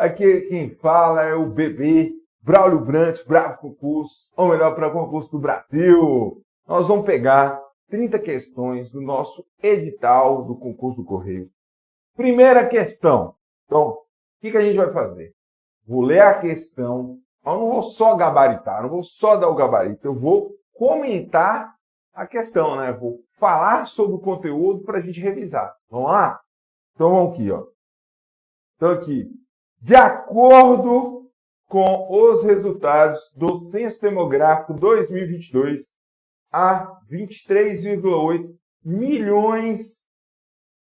Aqui quem fala é o bebê Braulio Brant, Bravo Concurso, ou melhor, para concurso do Brasil. Nós vamos pegar 30 questões do nosso edital do concurso do Correio. Primeira questão. Então, o que a gente vai fazer? Vou ler a questão, eu não vou só gabaritar, não vou só dar o gabarito, eu vou comentar a questão, né? Vou falar sobre o conteúdo para a gente revisar. Vamos lá? Então, vamos aqui, ó. Então, aqui, de acordo com os resultados do Censo Demográfico 2022, há 23,8 milhões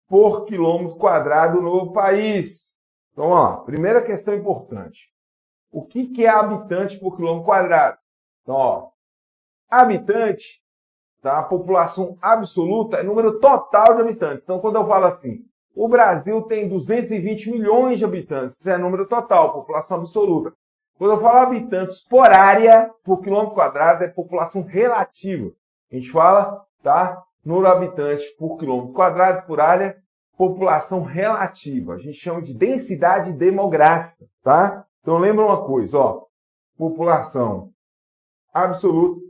por quilômetro quadrado no país. Então, ó, primeira questão importante. O que é habitante por quilômetro quadrado? Então, ó, habitante, tá? A população absoluta é número total de habitantes. Então, quando eu falo assim, o Brasil tem 220 milhões de habitantes, isso é número total, população absoluta. Quando eu falo habitantes por área, por quilômetro quadrado, é população relativa. A gente fala, tá? Número de habitantes por quilômetro quadrado, por área, população relativa. A gente chama de densidade demográfica, tá? Então lembra uma coisa, ó. População absoluta,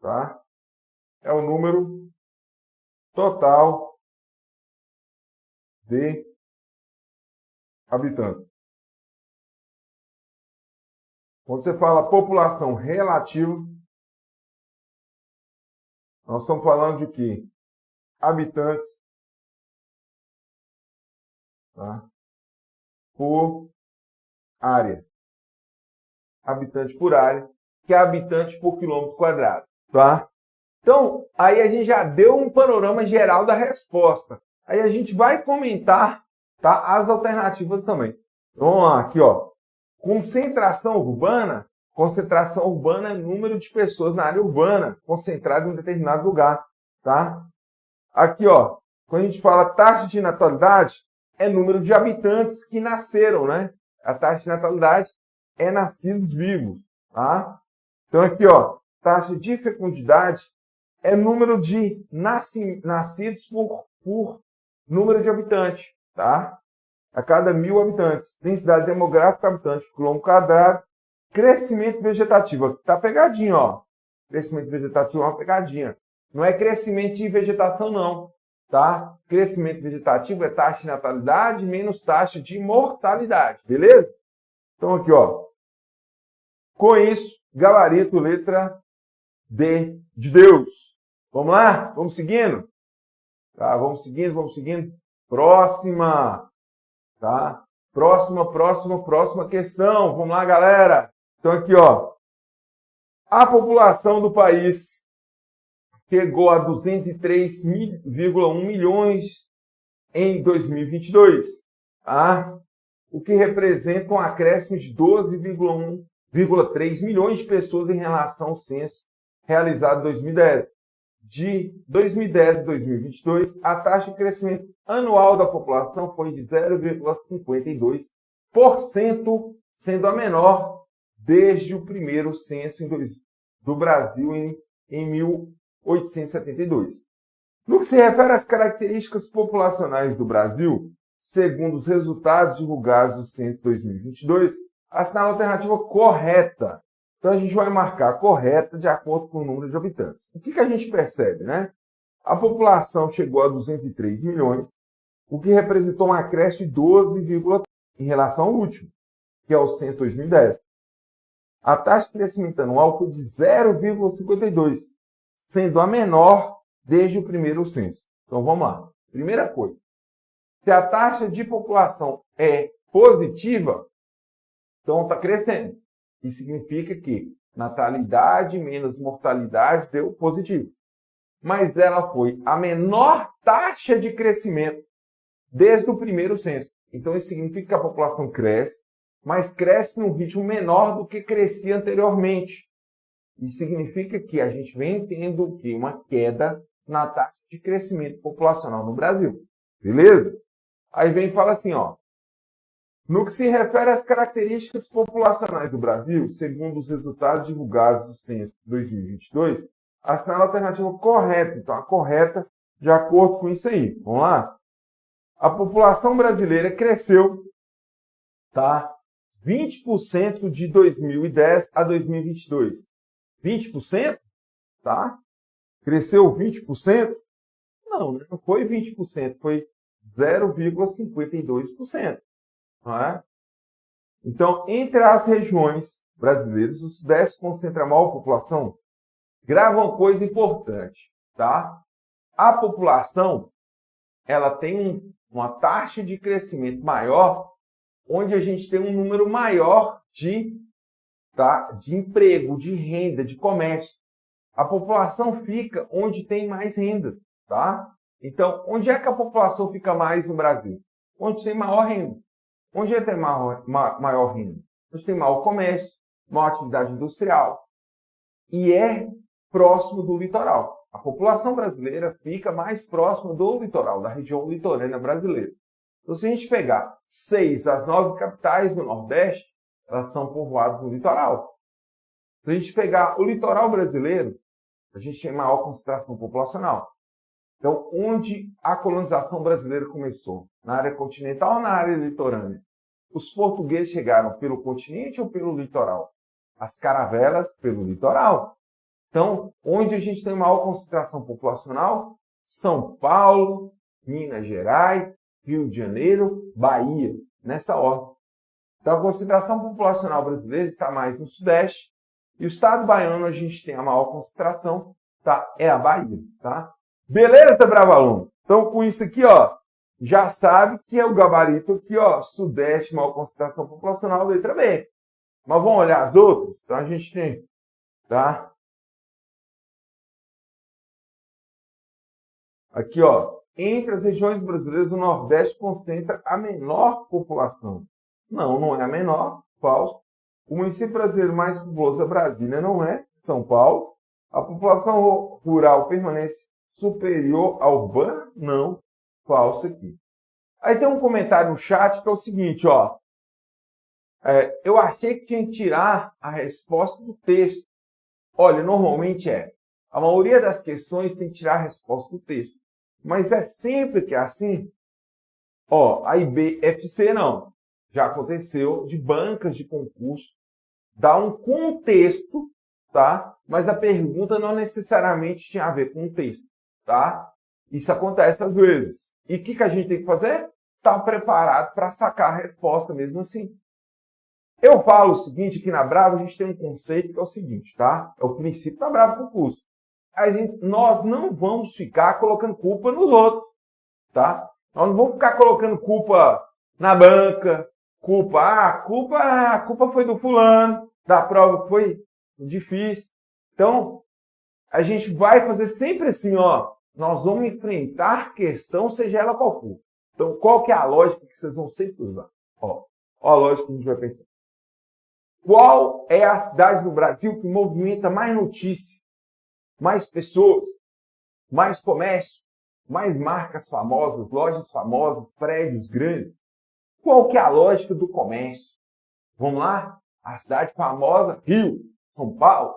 tá? É o número total de habitantes. Quando você fala população relativa, nós estamos falando de quê? Habitantes, tá? Por área. Habitante por área, que é habitante por quilômetro quadrado, tá? Então, aí a gente já deu um panorama geral da resposta. Aí a gente vai comentar, tá, as alternativas também. Vamos lá, aqui, ó. Concentração urbana é número de pessoas na área urbana, concentrado em um determinado lugar, tá? Aqui, ó, quando a gente fala taxa de natalidade, é número de habitantes que nasceram, né? A taxa de natalidade é nascidos vivos, tá? Então, aqui, ó, taxa de fecundidade é número de nascidos por número de habitantes, tá? A cada 1.000 habitantes. Densidade demográfica, habitantes por quilômetro quadrado. Crescimento vegetativo. Aqui tá pegadinho, ó. Crescimento vegetativo é uma pegadinha. Não é crescimento de vegetação, não, tá? Crescimento vegetativo é taxa de natalidade menos taxa de mortalidade, beleza? Então, aqui, ó. Com isso, gabarito, letra D de Deus. Vamos lá? Vamos seguindo? Tá, vamos seguindo. Próxima. Tá? Próxima questão. Vamos lá, galera. Então, aqui, ó. A população do país chegou a 203,1 milhões em 2022. Tá? O que representa um acréscimo de 12,3 milhões de pessoas em relação ao censo realizado em 2010. De 2010 a 2022, a taxa de crescimento anual da população foi de 0,52%, sendo a menor desde o primeiro censo do Brasil em 1872. No que se refere às características populacionais do Brasil, segundo os resultados divulgados do censo 2022, assinala a alternativa correta. Então, a gente vai marcar correta de acordo com o número de habitantes. O que a gente percebe, né? A população chegou a 203 milhões, o que representou um acréscimo de 12,3% em relação ao último, que é o censo 2010. A taxa de crescimento anual foi de 0,52%, sendo a menor desde o primeiro censo. Então, vamos lá. Primeira coisa. Se a taxa de população é positiva, então está crescendo. Isso significa que natalidade menos mortalidade deu positivo. Mas ela foi a menor taxa de crescimento desde o primeiro censo. Então, isso significa que a população cresce, mas cresce num ritmo menor do que crescia anteriormente. Isso significa que a gente vem tendo o quê? Uma queda na taxa de crescimento populacional no Brasil. Beleza? Aí vem e fala assim, ó. No que se refere às características populacionais do Brasil, segundo os resultados divulgados do censo 2022, assinala a alternativa correta. Então, a correta de acordo com isso aí. Vamos lá? A população brasileira cresceu tá? 20% de 2010 a 2022. 20%? Tá? Cresceu 20%? Não, não foi 20%, foi 0,52%. Não é? Então, entre as regiões brasileiras, o Sudeste concentra a maior população. Grava uma coisa importante, tá? A população, ela tem uma taxa de crescimento maior, onde a gente tem um número maior de emprego, de renda, de comércio. A população fica onde tem mais renda, tá? Então, onde é que a população fica mais no Brasil? Onde tem maior renda. Onde tem maior renda? Onde tem maior comércio, maior atividade industrial. E é próximo do litoral. A população brasileira fica mais próxima do litoral, da região litorânea brasileira. Então, se a gente pegar 6 às 9 capitais do Nordeste, elas são povoadas no litoral. Se a gente pegar o litoral brasileiro, a gente tem maior concentração populacional. Então, onde a colonização brasileira começou? Na área continental ou na área litorânea? Os portugueses chegaram pelo continente ou pelo litoral? As caravelas pelo litoral. Então, onde a gente tem maior concentração populacional? São Paulo, Minas Gerais, Rio de Janeiro, Bahia, nessa ordem. Então, a concentração populacional brasileira está mais no Sudeste. E o estado baiano, a gente tem a maior concentração, tá? É a Bahia, tá? Beleza, bravo aluno? Então, com isso aqui, ó, já sabe que é o gabarito aqui, ó, Sudeste, maior concentração populacional, letra B. Mas vamos olhar as outras? Então, a gente tem, tá? Aqui, ó, entre as regiões brasileiras, o Nordeste concentra a menor população. Não, não é a menor, falso. O município brasileiro mais populoso é Brasília, não é São Paulo. A população rural permanece superior à urbana? Não, falso aqui. Aí tem um comentário no chat que é o seguinte, ó. Eu achei que tinha que tirar a resposta do texto. Olha, normalmente a maioria das questões tem que tirar a resposta do texto. Mas é sempre que é assim. Ó, a IBFC não. Já aconteceu de bancas de concurso. Dá um contexto, tá? Mas a pergunta não necessariamente tinha a ver com o texto, tá? Isso acontece às vezes. E o que a gente tem que fazer? Estar preparado para sacar a resposta mesmo assim. Eu falo o seguinte, aqui na Brava a gente tem um conceito que é o seguinte, tá? É o princípio da Brava Concurso. Nós não vamos ficar colocando culpa nos outros, tá? Nós não vamos ficar colocando culpa na banca, a culpa foi do fulano, da prova foi difícil. Então, a gente vai fazer sempre assim, ó, nós vamos enfrentar questão, seja ela qual for. Então, qual que é a lógica que vocês vão sempre usar? Ó a lógica que a gente vai pensar. Qual é a cidade do Brasil que movimenta mais notícia, mais pessoas, mais comércio, mais marcas famosas, lojas famosas, prédios grandes? Qual que é a lógica do comércio? Vamos lá? A cidade famosa, Rio, São Paulo.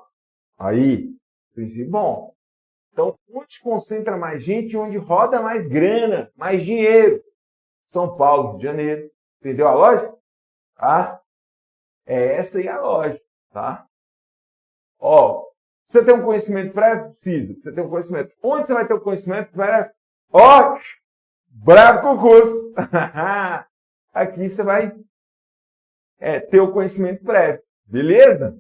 Aí, princípio bom. Então, onde concentra mais gente, onde roda mais grana, mais dinheiro? São Paulo, Rio de Janeiro. Entendeu a lógica? Tá? É essa aí a lógica, tá? Ó, você tem um conhecimento prévio? Precisa. Você tem um conhecimento. Onde você vai ter o conhecimento prévio? Ó, Bravo Concurso. Aqui você vai ter o conhecimento prévio. Beleza?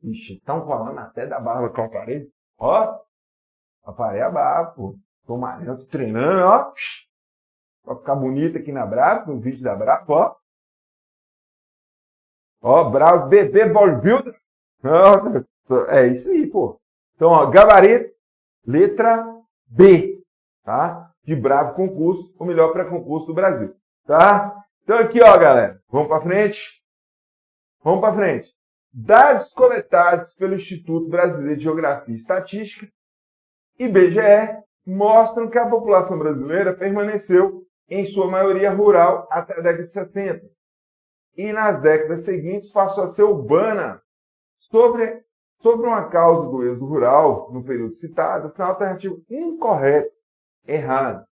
Ixi, estão falando até da barba que eu aparei. Ó, aparei a barba, pô. Tô malhando, tô treinando, ó. Pra ficar bonito aqui na Brava, no vídeo da Brava, ó. Ó, Bravo, bebê bodybuilder. É isso aí, pô. Então, ó, gabarito, letra B, tá? De Bravo Concurso, o melhor pré-concurso do Brasil, tá? Então, aqui, ó, galera, vamos para frente. Vamos para frente. Dados coletados pelo Instituto Brasileiro de Geografia e Estatística, IBGE, mostram que a população brasileira permaneceu, em sua maioria rural, até a década de 60. E nas décadas seguintes passou a ser urbana. Sobre uma causa do êxodo rural, no período citado, essa é uma alternativa incorreta, errada.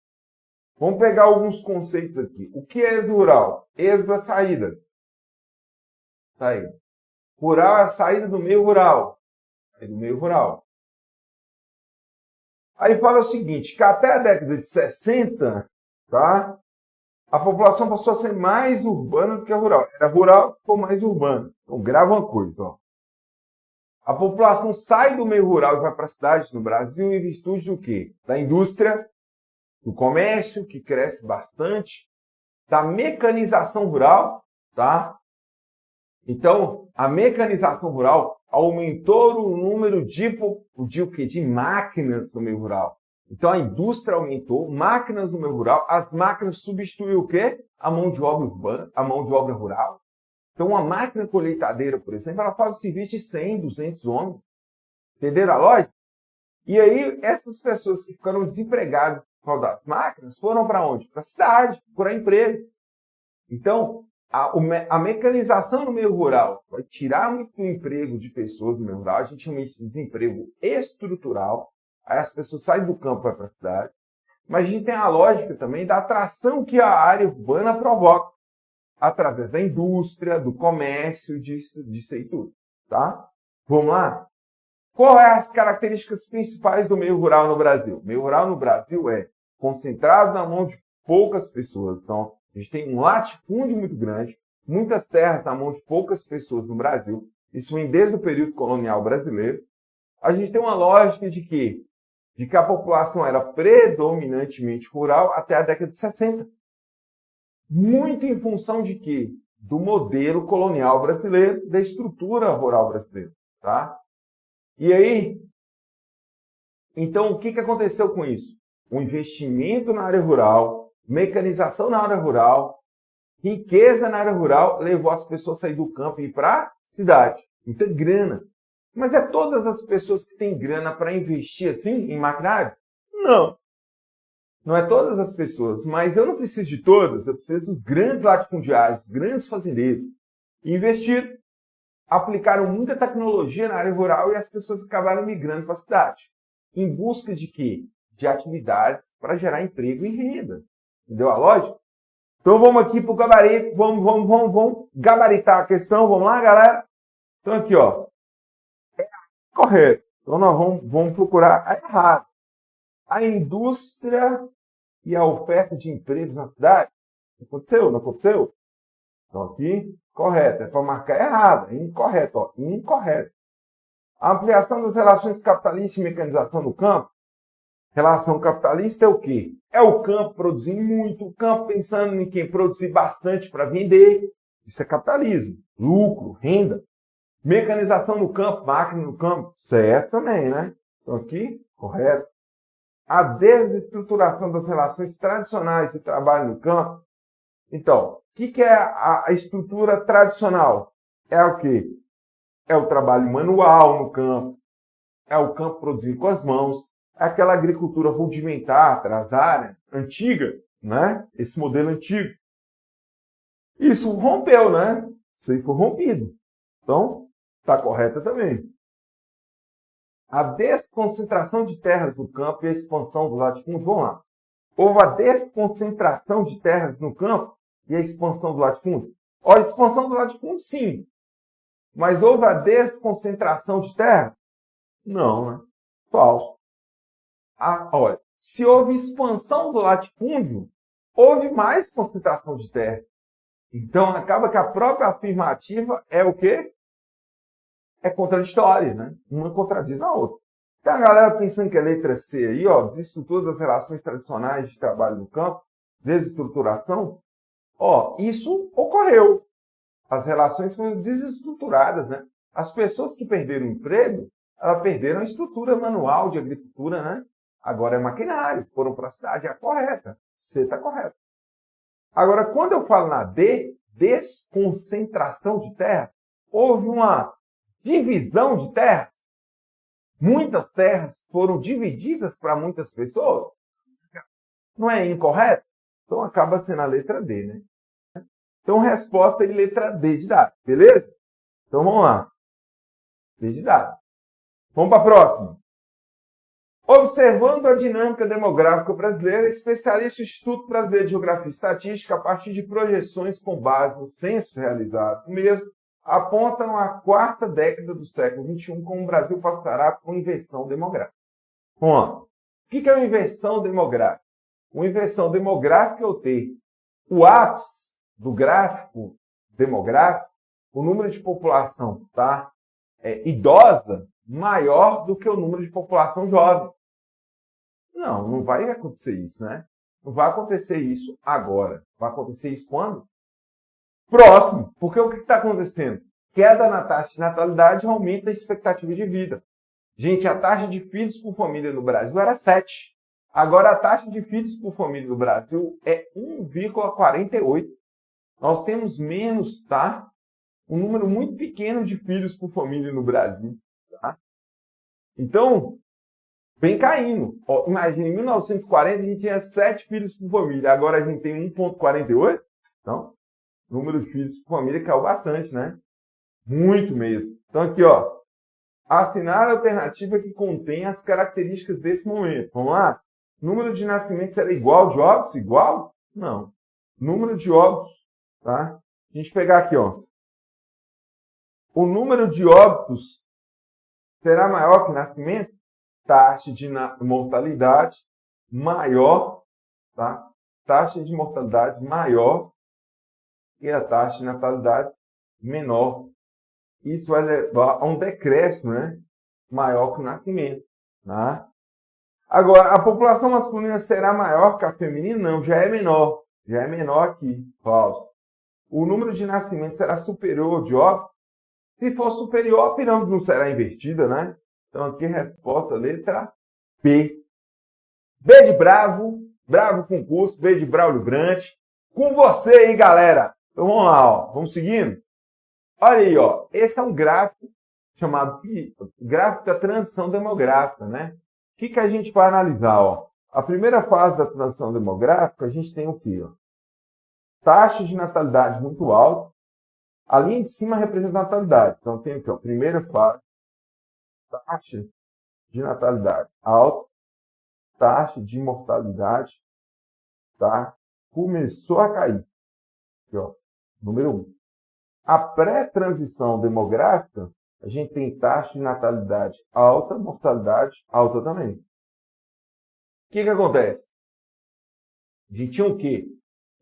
Vamos pegar alguns conceitos aqui. O que é êxodo rural? Êxodo é saída. Saída. Rural é a saída do meio rural. É do meio rural. Aí fala o seguinte, que até a década de 60, tá? A população passou a ser mais urbana do que a rural. Era rural, ficou mais urbana. Então, grava uma coisa, ó. A população sai do meio rural e vai para a cidade no Brasil em virtude do quê? Da indústria, do comércio, que cresce bastante, da mecanização rural, tá? Então, a mecanização rural aumentou o número de máquinas no meio rural. Então, a indústria aumentou, máquinas no meio rural, as máquinas substituíram o quê? A mão de obra urbana, a mão de obra rural. Então, uma máquina colheitadeira, por exemplo, ela faz o serviço de 100, 200 homens. Entenderam a lógica? E aí, essas pessoas que ficaram desempregadas por causa das máquinas foram para onde? Para a cidade, procurar emprego. Então, a mecanização no meio rural vai tirar muito emprego de pessoas no meio rural. A gente chama isso de desemprego estrutural. Aí as pessoas saem do campo e vão para a cidade. Mas a gente tem a lógica também da atração que a área urbana provoca, através da indústria, do comércio, disso aí tudo. Tá? Vamos lá? Quais são as características principais do meio rural no Brasil? O meio rural no Brasil é concentrado na mão de poucas pessoas. Então, a gente tem um latifúndio muito grande, muitas terras na mão de poucas pessoas no Brasil. Isso vem desde o período colonial brasileiro. A gente tem uma lógica de que a população era predominantemente rural até a década de 60. Muito em função de quê? Do modelo colonial brasileiro, da estrutura rural brasileira. Tá? E aí, então, o que aconteceu com isso? O investimento na área rural, mecanização na área rural, riqueza na área rural, levou as pessoas a sair do campo e ir para a cidade. Muita grana. Mas é todas as pessoas que têm grana para investir assim em maquinário? Não. Não é todas as pessoas, mas eu não preciso de todas, eu preciso dos grandes latifundiários, dos grandes fazendeiros. Investiram, aplicaram muita tecnologia na área rural e as pessoas acabaram migrando para a cidade. Em busca de quê? De atividades para gerar emprego e renda. Entendeu a lógica? Então vamos aqui para o gabarito, vamos gabaritar a questão, vamos lá, galera? Então aqui, ó. Correto. Então nós vamos procurar a errada. A indústria e a oferta de empregos na cidade. Aconteceu? Não aconteceu? Então aqui, correto. É para marcar errado. Incorreto. Ó. Incorreto. A ampliação das relações capitalistas e mecanização no campo. Relação capitalista é o quê? É o campo produzindo muito, o campo pensando em quem produzir bastante para vender. Isso é capitalismo. Lucro, renda. Mecanização no campo, máquina no campo, certo também, né? Então aqui, correto. A desestruturação das relações tradicionais de trabalho no campo. Então, o que é a estrutura tradicional? É o quê? É o trabalho manual no campo, é o campo produzido com as mãos, é aquela agricultura rudimentar, atrasada, antiga, né? Esse modelo antigo. Isso rompeu, né? Isso aí foi rompido. Então, está correta também. A desconcentração de terras no campo e a expansão do latifúndio. Vamos lá. Houve a desconcentração de terras no campo e a expansão do latifúndio? A expansão do latifúndio, sim. Mas houve a desconcentração de terra? Não, né? Falso. Olha, se houve expansão do latifúndio, houve mais concentração de terra. Então, acaba que a própria afirmativa é o quê? É contraditória, né? Uma contradiz a outra. Então, a galera pensando que é letra C aí, ó, desestrutura das relações tradicionais de trabalho no campo, desestruturação, ó, isso ocorreu. As relações foram desestruturadas, né? As pessoas que perderam o emprego, elas perderam a estrutura manual de agricultura, né? Agora é maquinário, foram para a cidade, é a correta. C está correta. Agora, quando eu falo na D, desconcentração de terra, houve uma divisão de terra. Muitas terras foram divididas para muitas pessoas. Não é incorreto? Então acaba sendo a letra D, né? Então resposta é letra D de dado, beleza? Então vamos lá. D de dado. Vamos para a próxima. Observando a dinâmica demográfica brasileira, especialista do Instituto Brasileiro de Geografia e Estatística, a partir de projeções com base no censo realizado mesmo, apontam a quarta década do século XXI como o Brasil passará por inversão demográfica. Bom, o que é uma inversão demográfica? Uma inversão demográfica é eu ter o ápice do gráfico demográfico, o número de população idosa maior do que o número de população jovem. Não vai acontecer isso, né? Não vai acontecer isso agora. Vai acontecer isso quando? Próximo. Porque o que está acontecendo? Queda na taxa de natalidade aumenta a expectativa de vida. Gente, a taxa de filhos por família no Brasil era 7. Agora a taxa de filhos por família no Brasil é 1,48. Nós temos menos, tá? Um número muito pequeno de filhos por família no Brasil. Tá? Então, vem caindo. Ó, imagina, em 1940 a gente tinha 7 filhos por família. Agora a gente tem 1,48. Então, o número de filhos por família caiu bastante, né? Muito mesmo. Então aqui, ó. Assinar a alternativa que contém as características desse momento. Vamos lá? Número de nascimentos era igual de óbitos? Igual? Não. Número de óbitos, tá? A gente pegar aqui, ó. O número de óbitos será maior que nascimento? Taxa de mortalidade maior, tá? Taxa de mortalidade maior e a taxa de natalidade menor. Isso vai levar a um decréscimo, né? Maior que o nascimento, tá? Agora, a população masculina será maior que a feminina? Não, já é menor. Já é menor aqui, falso. O número de nascimentos será superior de óbitos? Se for superior, a pirâmide não será invertida, né? Então, aqui a resposta, letra B. B de Bravo, Bravo Concurso, B de Braulio Brant. Com você aí, galera. Então, vamos lá, ó. Vamos seguindo? Olha aí, ó. Esse é um gráfico chamado gráfico da transição demográfica, né? O que a gente vai analisar, ó? A primeira fase da transição demográfica, a gente tem o quê, ó? Taxa de natalidade muito alta. A linha de cima representa a natalidade. Então, tem aqui, ó, primeira fase, taxa de natalidade alta, taxa de mortalidade, tá? Começou a cair. Aqui, ó, número 1. A pré-transição demográfica, a gente tem taxa de natalidade alta, mortalidade alta também. O que acontece? A gente tinha o quê?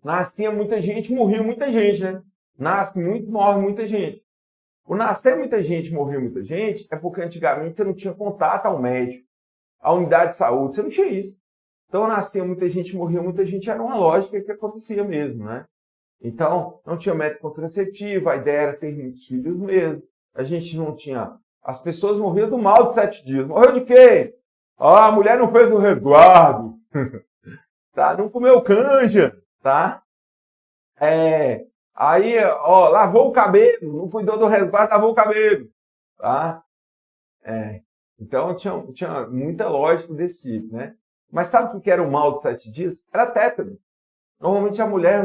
Nascia muita gente, morria muita gente, né? Nasce muito, morre muita gente. O nascer muita gente, morrer muita gente, é porque antigamente você não tinha contato ao médico, à unidade de saúde, você não tinha isso. Então, nascia muita gente, morria muita gente, era uma lógica que acontecia mesmo, né? Então, não tinha método contraceptivo, a ideia era ter muitos filhos mesmo. A gente não tinha... As pessoas morriam do mal de 7 dias. Morreu de quê? Ah, a mulher não fez o resguardo. Tá? Não comeu canja, tá? Aí, ó, lavou o cabelo, não cuidou do resguardo, lavou o cabelo, tá? Então, tinha muita lógica desse tipo, né? Mas sabe o que era o mal de 7 dias? Era tétano. Normalmente a mulher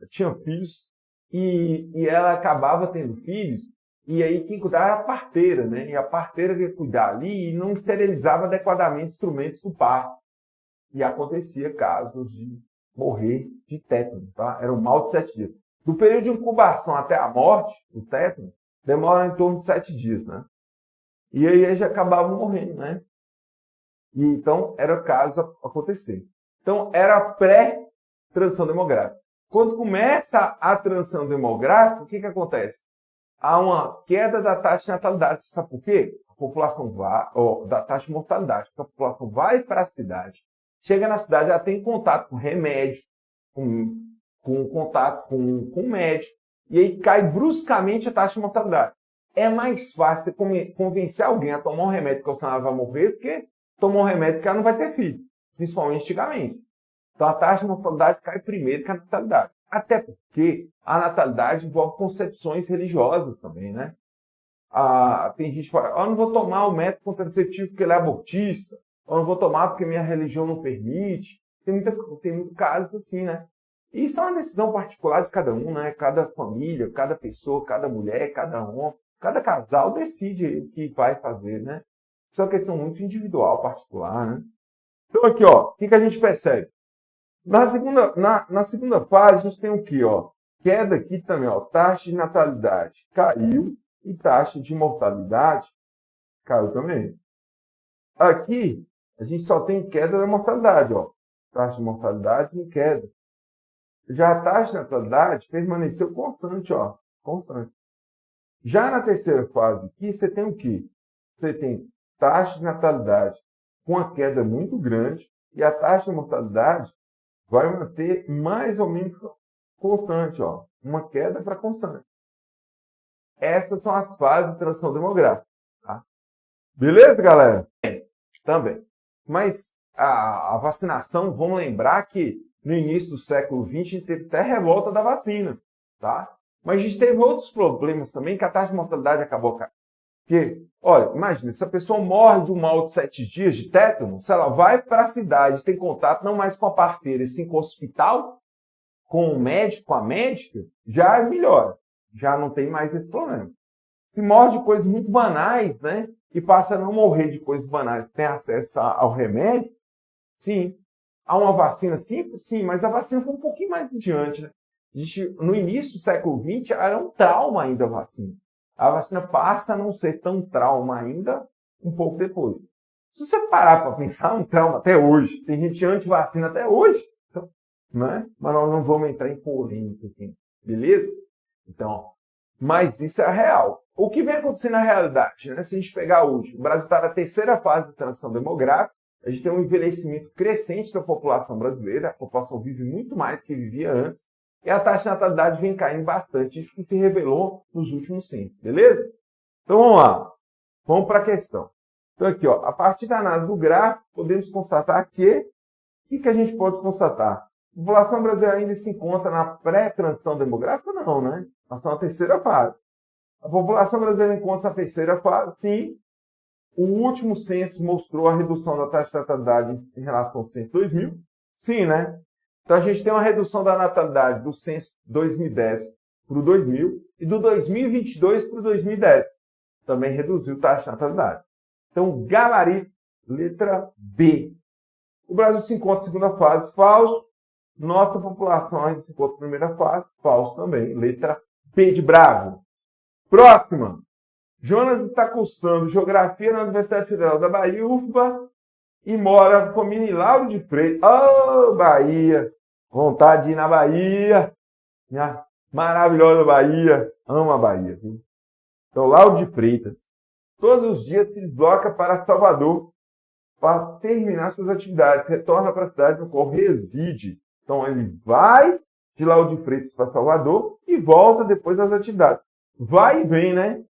tinha filhos e ela acabava tendo filhos, e aí quem cuidava era a parteira, né? E a parteira ia cuidar ali e não esterilizava adequadamente instrumentos do parto. E acontecia casos de morrer de tétano, tá? Era um mal de 7 dias. Do período de incubação até a morte, o tétano, demora em torno de 7 dias, né? E aí eles acabavam morrendo, né? E então era o caso acontecer. Então era a pré-transição demográfica. Quando começa a transição demográfica, o que acontece? Há uma queda da taxa de natalidade. Você sabe por quê? A população vai, da taxa de mortalidade. Porque a população vai para a cidade. Chega na cidade, ela tem contato com remédio, com contato com médico, e aí cai bruscamente a taxa de mortalidade. É mais fácil você convencer alguém a tomar um remédio que ela vai morrer do que tomar um remédio que ela não vai ter filho, principalmente antigamente. Então a taxa de mortalidade cai primeiro que a natalidade. Até porque a natalidade envolve concepções religiosas também, né? Tem gente que fala, eu não vou tomar o método contraceptivo porque ele é abortista, eu não vou tomar porque minha religião não permite. Tem muitos casos assim, né? E isso é uma decisão particular de cada um, né? Cada família, cada pessoa, cada mulher, cada homem, cada casal decide o que vai fazer, né? Isso é uma questão muito individual, particular, né? Então aqui, ó, o que a gente percebe? Na segunda fase, a gente tem o quê, ó? Queda aqui também, ó, taxa de natalidade caiu e taxa de mortalidade caiu também. Aqui, a gente só tem queda da mortalidade, ó. Taxa de mortalidade em queda. Já a taxa de natalidade permaneceu constante, ó. Constante. Já na terceira fase aqui, você tem o quê? Você tem taxa de natalidade com uma queda muito grande e a taxa de mortalidade vai manter mais ou menos constante, ó. Uma queda para constante. Essas são as fases de transição demográfica. Tá? Beleza, galera? Também. Mas a vacinação, vamos lembrar que no início do século XX a gente teve até revolta da vacina. Tá? Mas a gente teve outros problemas também que a taxa de mortalidade acabou caindo. Porque, olha, imagina, se a pessoa morre de um mal de 7 dias de tétano, se ela vai para a cidade, tem contato não mais com a parteira, e sim com o hospital, com o médico, com a médica, já melhora. Já não tem mais esse problema. Se morre de coisas muito banais, né? E passa a não morrer de coisas banais, tem acesso ao remédio, sim. Há uma vacina simples? Sim, mas a vacina foi um pouquinho mais adiante, né? No início do século XX, era um trauma ainda a vacina. A vacina passa a não ser tão trauma ainda um pouco depois. Se você parar para pensar, é um trauma até hoje. Tem gente anti-vacina até hoje. Então, né? Mas nós não vamos entrar em polêmica aqui. Beleza? Então, mas isso é real. O que vem acontecendo na realidade? Né? Se a gente pegar hoje, o Brasil está na terceira fase de transição demográfica, a gente tem um envelhecimento crescente da população brasileira, a população vive muito mais que vivia antes, e a taxa de natalidade vem caindo bastante, isso que se revelou nos últimos censos, beleza? Então vamos lá, vamos para a questão. Então aqui, ó, a partir da análise do gráfico, podemos constatar que, o que a gente pode constatar? A população brasileira ainda se encontra na pré-transição demográfica? Não, né? Nós estamos na terceira fase. A população brasileira encontra-se na terceira fase, sim. O último censo mostrou a redução da taxa de natalidade em relação ao censo 2000? Sim, né? Então, a gente tem uma redução da natalidade do censo 2010 para o 2000 e do 2022 para o 2010. Também reduziu a taxa de natalidade. Então, gabarito, letra B. O Brasil se encontra em segunda fase, falso. Nossa população ainda se encontra em primeira fase, falso também, letra B de bravo. Próxima. Jonas está cursando Geografia na Universidade Federal da Bahia, UFBA, e mora com a família em Lauro de Freitas. Oh, Bahia! Vontade de ir na Bahia. Minha maravilhosa Bahia. Amo a Bahia. Viu? Então, Lauro de Freitas. Todos os dias se desloca para Salvador para terminar suas atividades. Retorna para a cidade no qual reside. Então, ele vai de Lauro de Freitas para Salvador e volta depois das atividades. Vai e vem, né?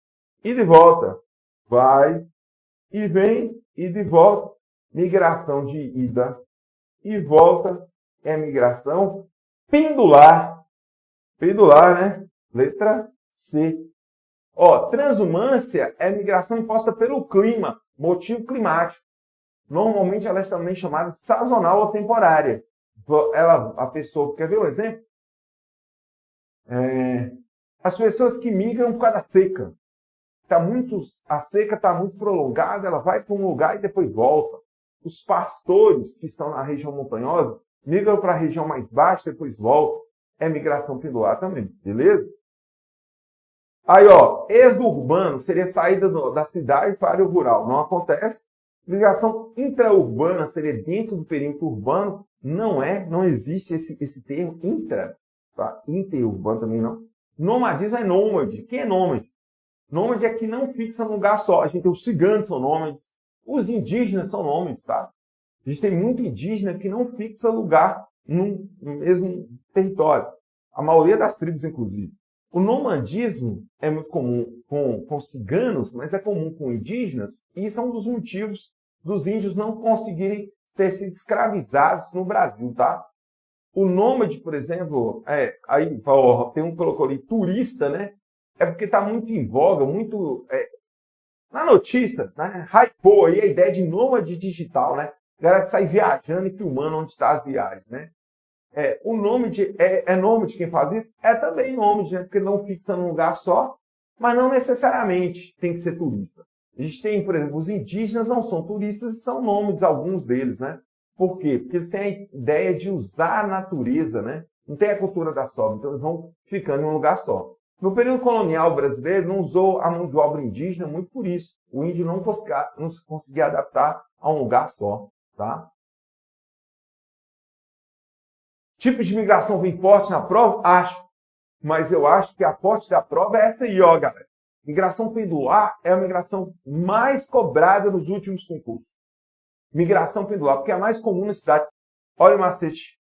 E de volta. Vai e vem e de volta. Migração de ida e volta é migração pendular. Pendular, né? Letra C. Ó, transumância é migração imposta pelo clima, motivo climático. Normalmente ela é também chamada sazonal ou temporária. A pessoa, quer ver um exemplo? As pessoas que migram por causa da seca. A seca está muito prolongada, ela vai para um lugar e depois volta. Os pastores que estão na região montanhosa migram para a região mais baixa e depois voltam. É migração pendular também, beleza? Aí, ó, êxodo urbano seria saída da cidade para a área rural. Não acontece. Migração intraurbana seria dentro do perímetro urbano. Não existe esse termo intra. Tá? Interurbano também não. Nomadismo é nômade. Quem é nômade? Nômade é que não fixa num lugar só. A gente tem os ciganos são nômades. Os indígenas são nômades, tá? A gente tem muito indígena que não fixa lugar no mesmo território. A maioria das tribos, inclusive. O nomadismo é muito comum com ciganos, mas é comum com indígenas, e isso é um dos motivos dos índios não conseguirem ter sido escravizados no Brasil, tá? O nômade, por exemplo, aí tem um que colocou ali, turista, né? É porque está muito em voga, muito na notícia, né? Hypou aí a ideia de nômade digital, né? Galera que sai viajando e filmando onde está as viagens, né? O nômade é nômade quem faz isso? É também nômade, né? Porque não fixa num lugar só, mas não necessariamente tem que ser turista. A gente tem, por exemplo, os indígenas não são turistas, são nômades, alguns deles, né? Por quê? Porque eles têm a ideia de usar a natureza, né? Não tem a cultura da sobra, então eles vão ficando em um lugar só. No período colonial brasileiro, não usou a mão de obra indígena muito por isso. O índio não conseguia adaptar a um lugar só, tá? Tipo de migração vem forte na prova? Acho. Mas eu acho que a forte da prova é essa aí, ó, galera. Migração pendular é a migração mais cobrada nos últimos concursos. Migração pendular, porque é a mais comum na cidade. Olha o macete.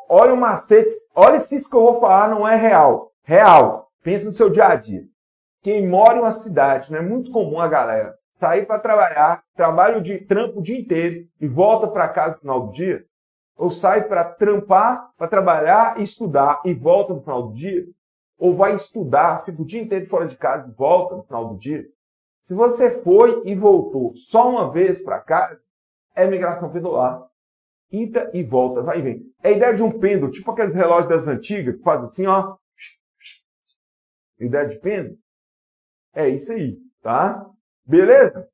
Olha o macete. Olha se isso que eu vou falar não é real. Real. Pensa no seu dia a dia. Quem mora em uma cidade, não é muito comum a galera sair para trabalhar, trampo o dia inteiro e volta para casa no final do dia, ou sai para trampar, para trabalhar e estudar e volta no final do dia, ou vai estudar, fica o dia inteiro fora de casa e volta no final do dia. Se você foi e voltou só uma vez para casa, é migração pendular. Ida e volta, vai e vem. É a ideia de um pêndulo, tipo aqueles relógios das antigas, que faz assim, ó. Ideia de pêndulo? É isso aí, tá? Beleza?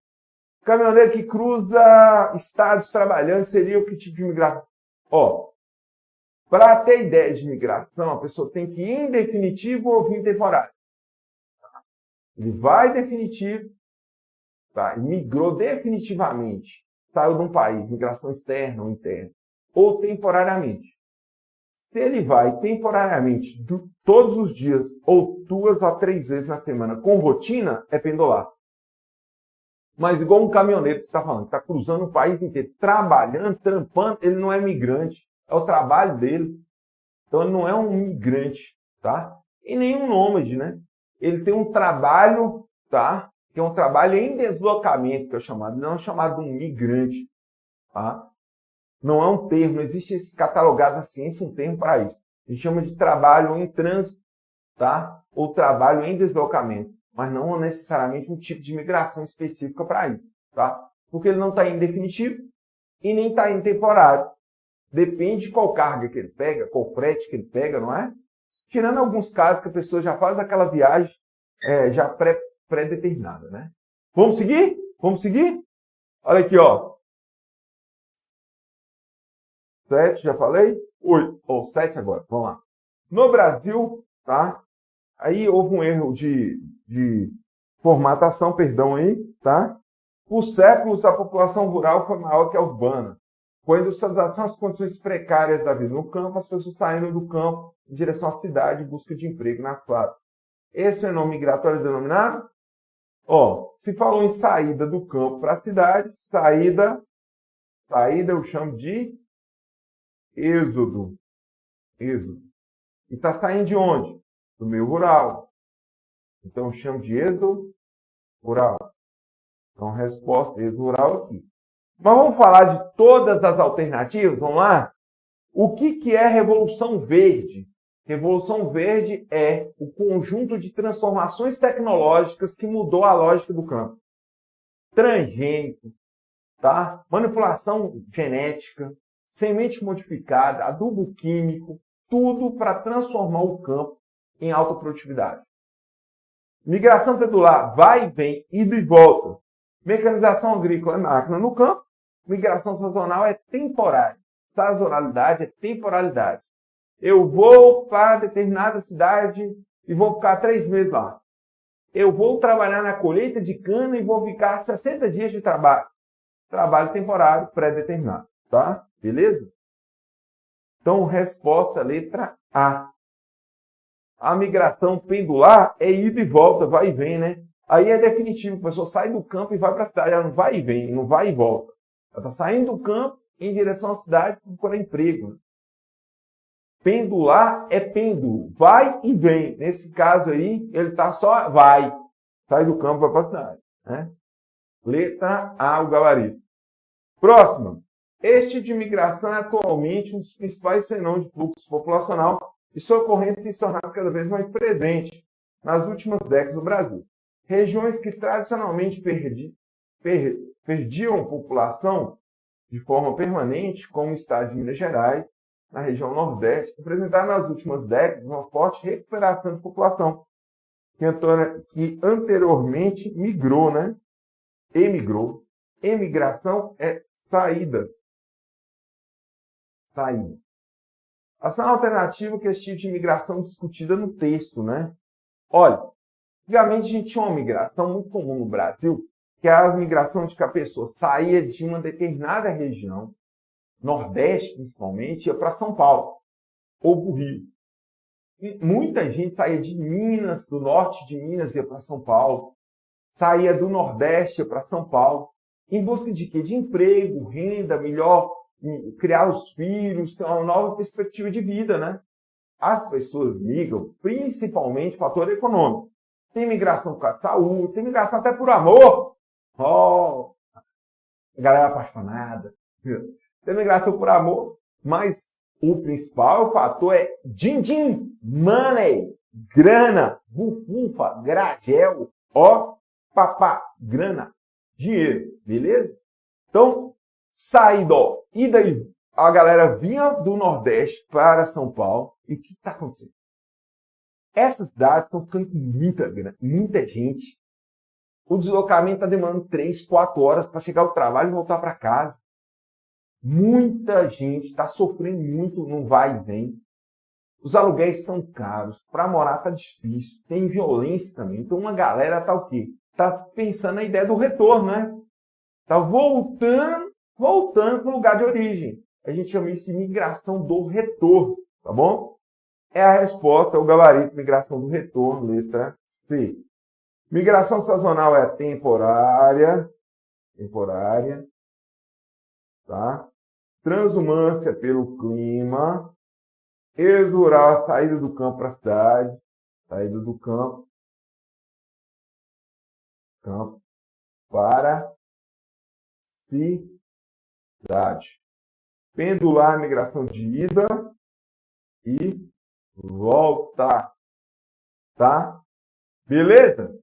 Caminhoneiro que cruza estados trabalhando seria o que tipo de migração? Ó, para ter ideia de migração, a pessoa tem que ir em definitivo ou vir temporário. Ele vai definitivo, tá? E migrou definitivamente, saiu de um país, migração externa ou interna, ou temporariamente. Se ele vai temporariamente todos os dias ou 2 a 3 vezes na semana com rotina, é pendular. Mas igual um caminhoneiro que você está falando, está cruzando o país inteiro, trabalhando, trampando, ele não é migrante. É o trabalho dele. Então ele não é um migrante, tá? E nenhum nômade, né? Ele tem um trabalho, tá? Que é um trabalho em deslocamento, que é chamado, não é chamado de um migrante, tá? Não é um termo, não existe esse catalogado na ciência um termo para isso. A gente chama de trabalho em trânsito, tá? Ou trabalho em deslocamento, mas não necessariamente um tipo de migração específica para isso, tá? Porque ele não está em definitivo e nem está em temporário. Depende de qual carga que ele pega, qual frete que ele pega, não é? Tirando alguns casos que a pessoa já faz aquela viagem já pré-determinada, né? Vamos seguir? Vamos seguir? Olha aqui, ó. 7, já falei? 8, ou 7 agora, vamos lá. No Brasil, tá? Aí houve um erro de formatação, perdão aí, tá? Por séculos, a população rural foi maior que a urbana. Com a industrialização, as condições precárias da vida no campo, as pessoas saíram do campo em direção à cidade em busca de emprego nas fábricas. Esse fenômeno migratório é denominado? Ó, se falou em saída do campo para a cidade, saída eu chamo de êxodo. Êxodo. E está saindo de onde? Do meio rural. Então eu chamo de êxodo rural. Então resposta, êxodo rural aqui. Mas vamos falar de todas as alternativas? Vamos lá? O que é Revolução Verde? Revolução Verde é o conjunto de transformações tecnológicas que mudou a lógica do campo. Transgênico, tá? Manipulação genética, semente modificada, adubo químico, tudo para transformar o campo em alta produtividade. Migração pendular, vai e vem, ida e volta. Mecanização agrícola é máquina no campo. Migração sazonal é temporária. Sazonalidade é temporalidade. Eu vou para determinada cidade e vou ficar 3 meses lá. Eu vou trabalhar na colheita de cana e vou ficar 60 dias de trabalho. Trabalho temporário, pré-determinado. Tá? Beleza? Então, resposta, letra A. A migração pendular é ida e volta, vai e vem, né? Aí é definitivo. A pessoa sai do campo e vai para a cidade. Ela não vai e vem, não vai e volta. Ela está saindo do campo em direção à cidade para procurar emprego. Pendular é pêndulo, vai e vem. Nesse caso aí, ele está só vai. Sai do campo e vai para a cidade. Né? Letra A, o gabarito. Próximo. Este tipo de migração é atualmente um dos principais fenômenos de fluxo populacional e sua ocorrência tem se tornado cada vez mais presente nas últimas décadas no Brasil. Regiões que tradicionalmente perdiam população de forma permanente, como o estado de Minas Gerais, na região Nordeste, apresentaram nas últimas décadas uma forte recuperação de população. que anteriormente migrou, né? Emigrou. Emigração é saída. Saída. Ação alternativa que é esse tipo de migração discutida no texto, né? Olha, antigamente a gente tinha uma migração muito comum no Brasil, que é a migração de que a pessoa saía de uma determinada região, Nordeste principalmente, ia para São Paulo ou para o Rio. E muita gente saía de Minas, do norte de Minas, ia para São Paulo, saía do Nordeste, ia para São Paulo, em busca de quê? De emprego, renda, melhor, criar os filhos, ter uma nova perspectiva de vida, né? As pessoas migram principalmente fator econômico. Tem migração por causa de saúde, tem migração até por amor. Oh, a galera apaixonada. Tem migração por amor, mas o principal fator é din-din, money, grana, bufunfa, gragel, ó, papá, grana, dinheiro, beleza? Então, saída, ó, e daí a galera vinha do Nordeste para São Paulo, e o que está acontecendo? Essas cidades estão ficando com muita gente. O deslocamento está demorando 3, 4 horas para chegar ao trabalho e voltar para casa. Muita gente está sofrendo muito no vai e vem. Os aluguéis estão caros. Para morar está difícil. Tem violência também. Então uma galera está o quê? Está pensando na ideia do retorno, né? Está voltando para o lugar de origem. A gente chama isso de migração do retorno, tá bom? É a resposta, é o gabarito migração do retorno, letra C. Migração sazonal é temporária, tá? Transumância pelo clima, exurar, saída do campo para a cidade, saída do campo para cidade. Pendular, migração de ida e volta, tá? Beleza?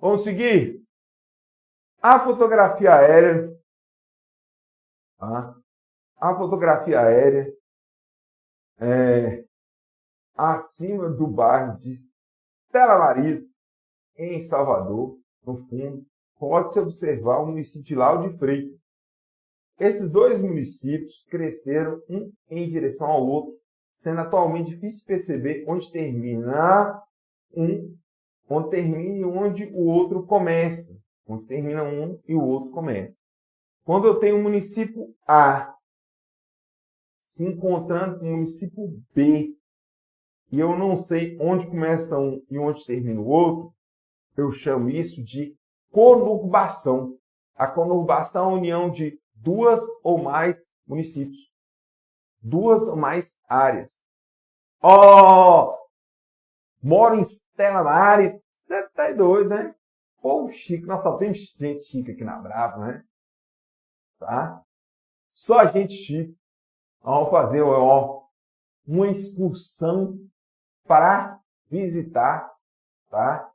Vamos seguir? A fotografia aérea, tá? A fotografia aérea acima do bairro de Stella Maris, em Salvador, no fundo, pode-se observar o município de Lauro de Freitas. Esses dois municípios cresceram um em direção ao outro, sendo atualmente difícil perceber onde termina e onde o outro começa. Onde termina um e o outro começa. Quando eu tenho o município A se encontrando com o município B, e eu não sei onde começa um e onde termina o outro, eu chamo isso de conurbação. A conurbação é a união de duas ou mais municípios. Duas ou mais áreas. Ó! Moro em Stella Maris. Você tá doido, né? Pô, chique. Nós só temos gente chique aqui na Brava, né? Tá? Só gente chique. Vamos fazer uma excursão para visitar, tá?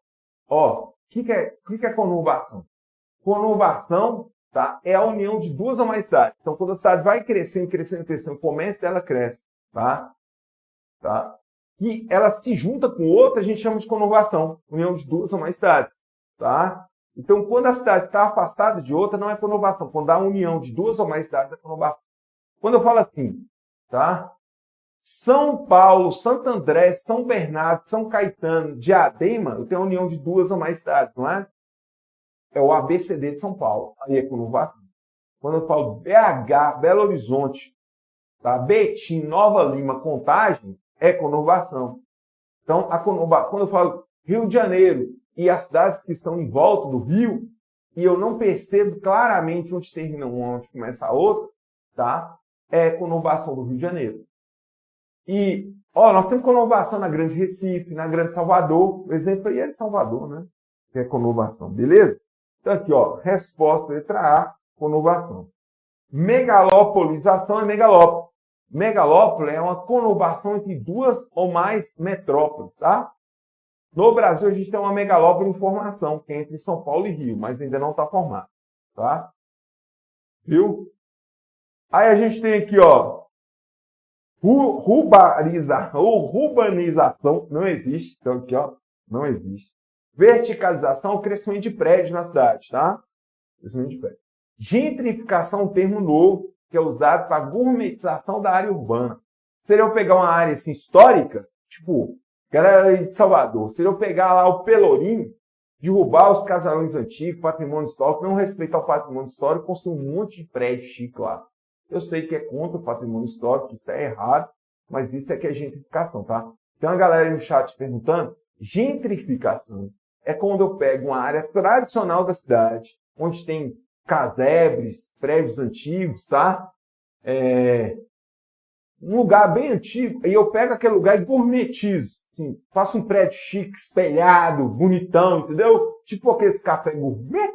Ó, o que é conurbação? Conurbação, tá? É a união de duas ou mais cidades. Então, quando a cidade vai crescendo, começa, ela cresce, tá? E ela se junta com outra, a gente chama de conurbação, união de duas ou mais cidades, tá? Então, quando a cidade está afastada de outra, não é conurbação. Quando há união de duas ou mais cidades, é conurbação. Quando eu falo assim, tá? São Paulo, Santo André, São Bernardo, São Caetano, Diadema, eu tenho a união de duas ou mais cidades, não é? É o ABCD de São Paulo, aí é conurbação. Quando eu falo BH, Belo Horizonte, tá? Betim, Nova Lima, Contagem, é conurbação. Então, quando eu falo Rio de Janeiro e as cidades que estão em volta do Rio, e eu não percebo claramente onde termina uma, onde começa a outra, tá? É conurbação do Rio de Janeiro. E, nós temos conurbação na Grande Recife, na Grande Salvador. O exemplo aí é de Salvador, né? Que é conurbação, beleza? Então aqui, resposta letra A, conurbação. Megalopolização é megalópole. Megalópole é uma conurbação entre duas ou mais metrópoles, tá? No Brasil, a gente tem uma megalópole em formação, que é entre São Paulo e Rio, mas ainda não está formada, tá? Viu? Aí a gente tem aqui, urbanização, não existe. Então aqui, Não existe. Verticalização, crescimento de prédios na cidade, tá? Crescimento de prédios. Gentrificação é um termo novo que é usado para gourmetização da área urbana. Seria eu pegar uma área assim, histórica, tipo, galera de Salvador, seria eu pegar lá o Pelourinho, derrubar os casarões antigos, patrimônio histórico, não respeitar o patrimônio histórico, construir um monte de prédio chique lá. Eu sei que é contra o patrimônio histórico, que isso é errado, mas isso é que é gentrificação, tá? Tem uma galera aí no chat perguntando, gentrificação é quando eu pego uma área tradicional da cidade, onde tem casebres, prédios antigos, tá? Um lugar bem antigo, e eu pego aquele lugar e gourmetizo. Assim, faço um prédio chique, espelhado, bonitão, entendeu? Tipo aqueles café gourmet.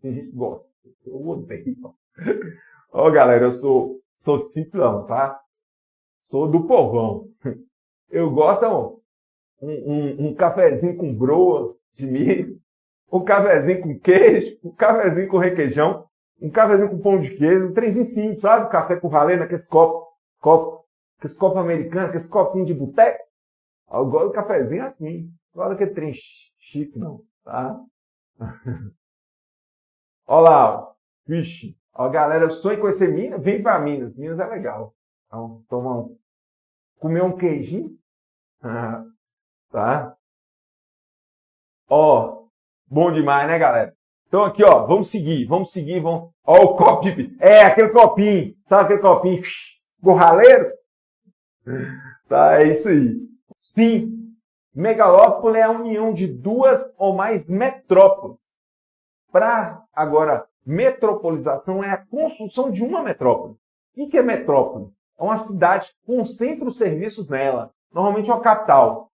Tem gente que gosta. Eu odeio. Ó, galera, eu sou simplão, tá? Sou do povão. Eu gosto um cafezinho com broa de milho, um cafezinho com queijo, um cafezinho com requeijão, um cafezinho com pão de queijo, um trenzinho simples, sabe? Café com ralé naqueles aqueles copos americanos, aqueles copinhos de boteco. Eu gosto do cafezinho assim. Não gosto daquele trem chique, não, tá? Olha lá, ó. Vixe. Ó, galera, eu sonho em conhecer Minas, vem pra Minas. Minas é legal. Então, comer um queijinho. Tá? Ó, bom demais, né, galera? Então aqui, ó, vamos seguir. Ó, o copo aquele copinho. Sabe aquele copinho gorraleiro? Tá, é isso aí. Sim, megalópole é a união de duas ou mais metrópoles. Agora, metropolização é a construção de uma metrópole. O que é metrópole? É uma cidade que concentra os serviços nela. Normalmente é uma capital.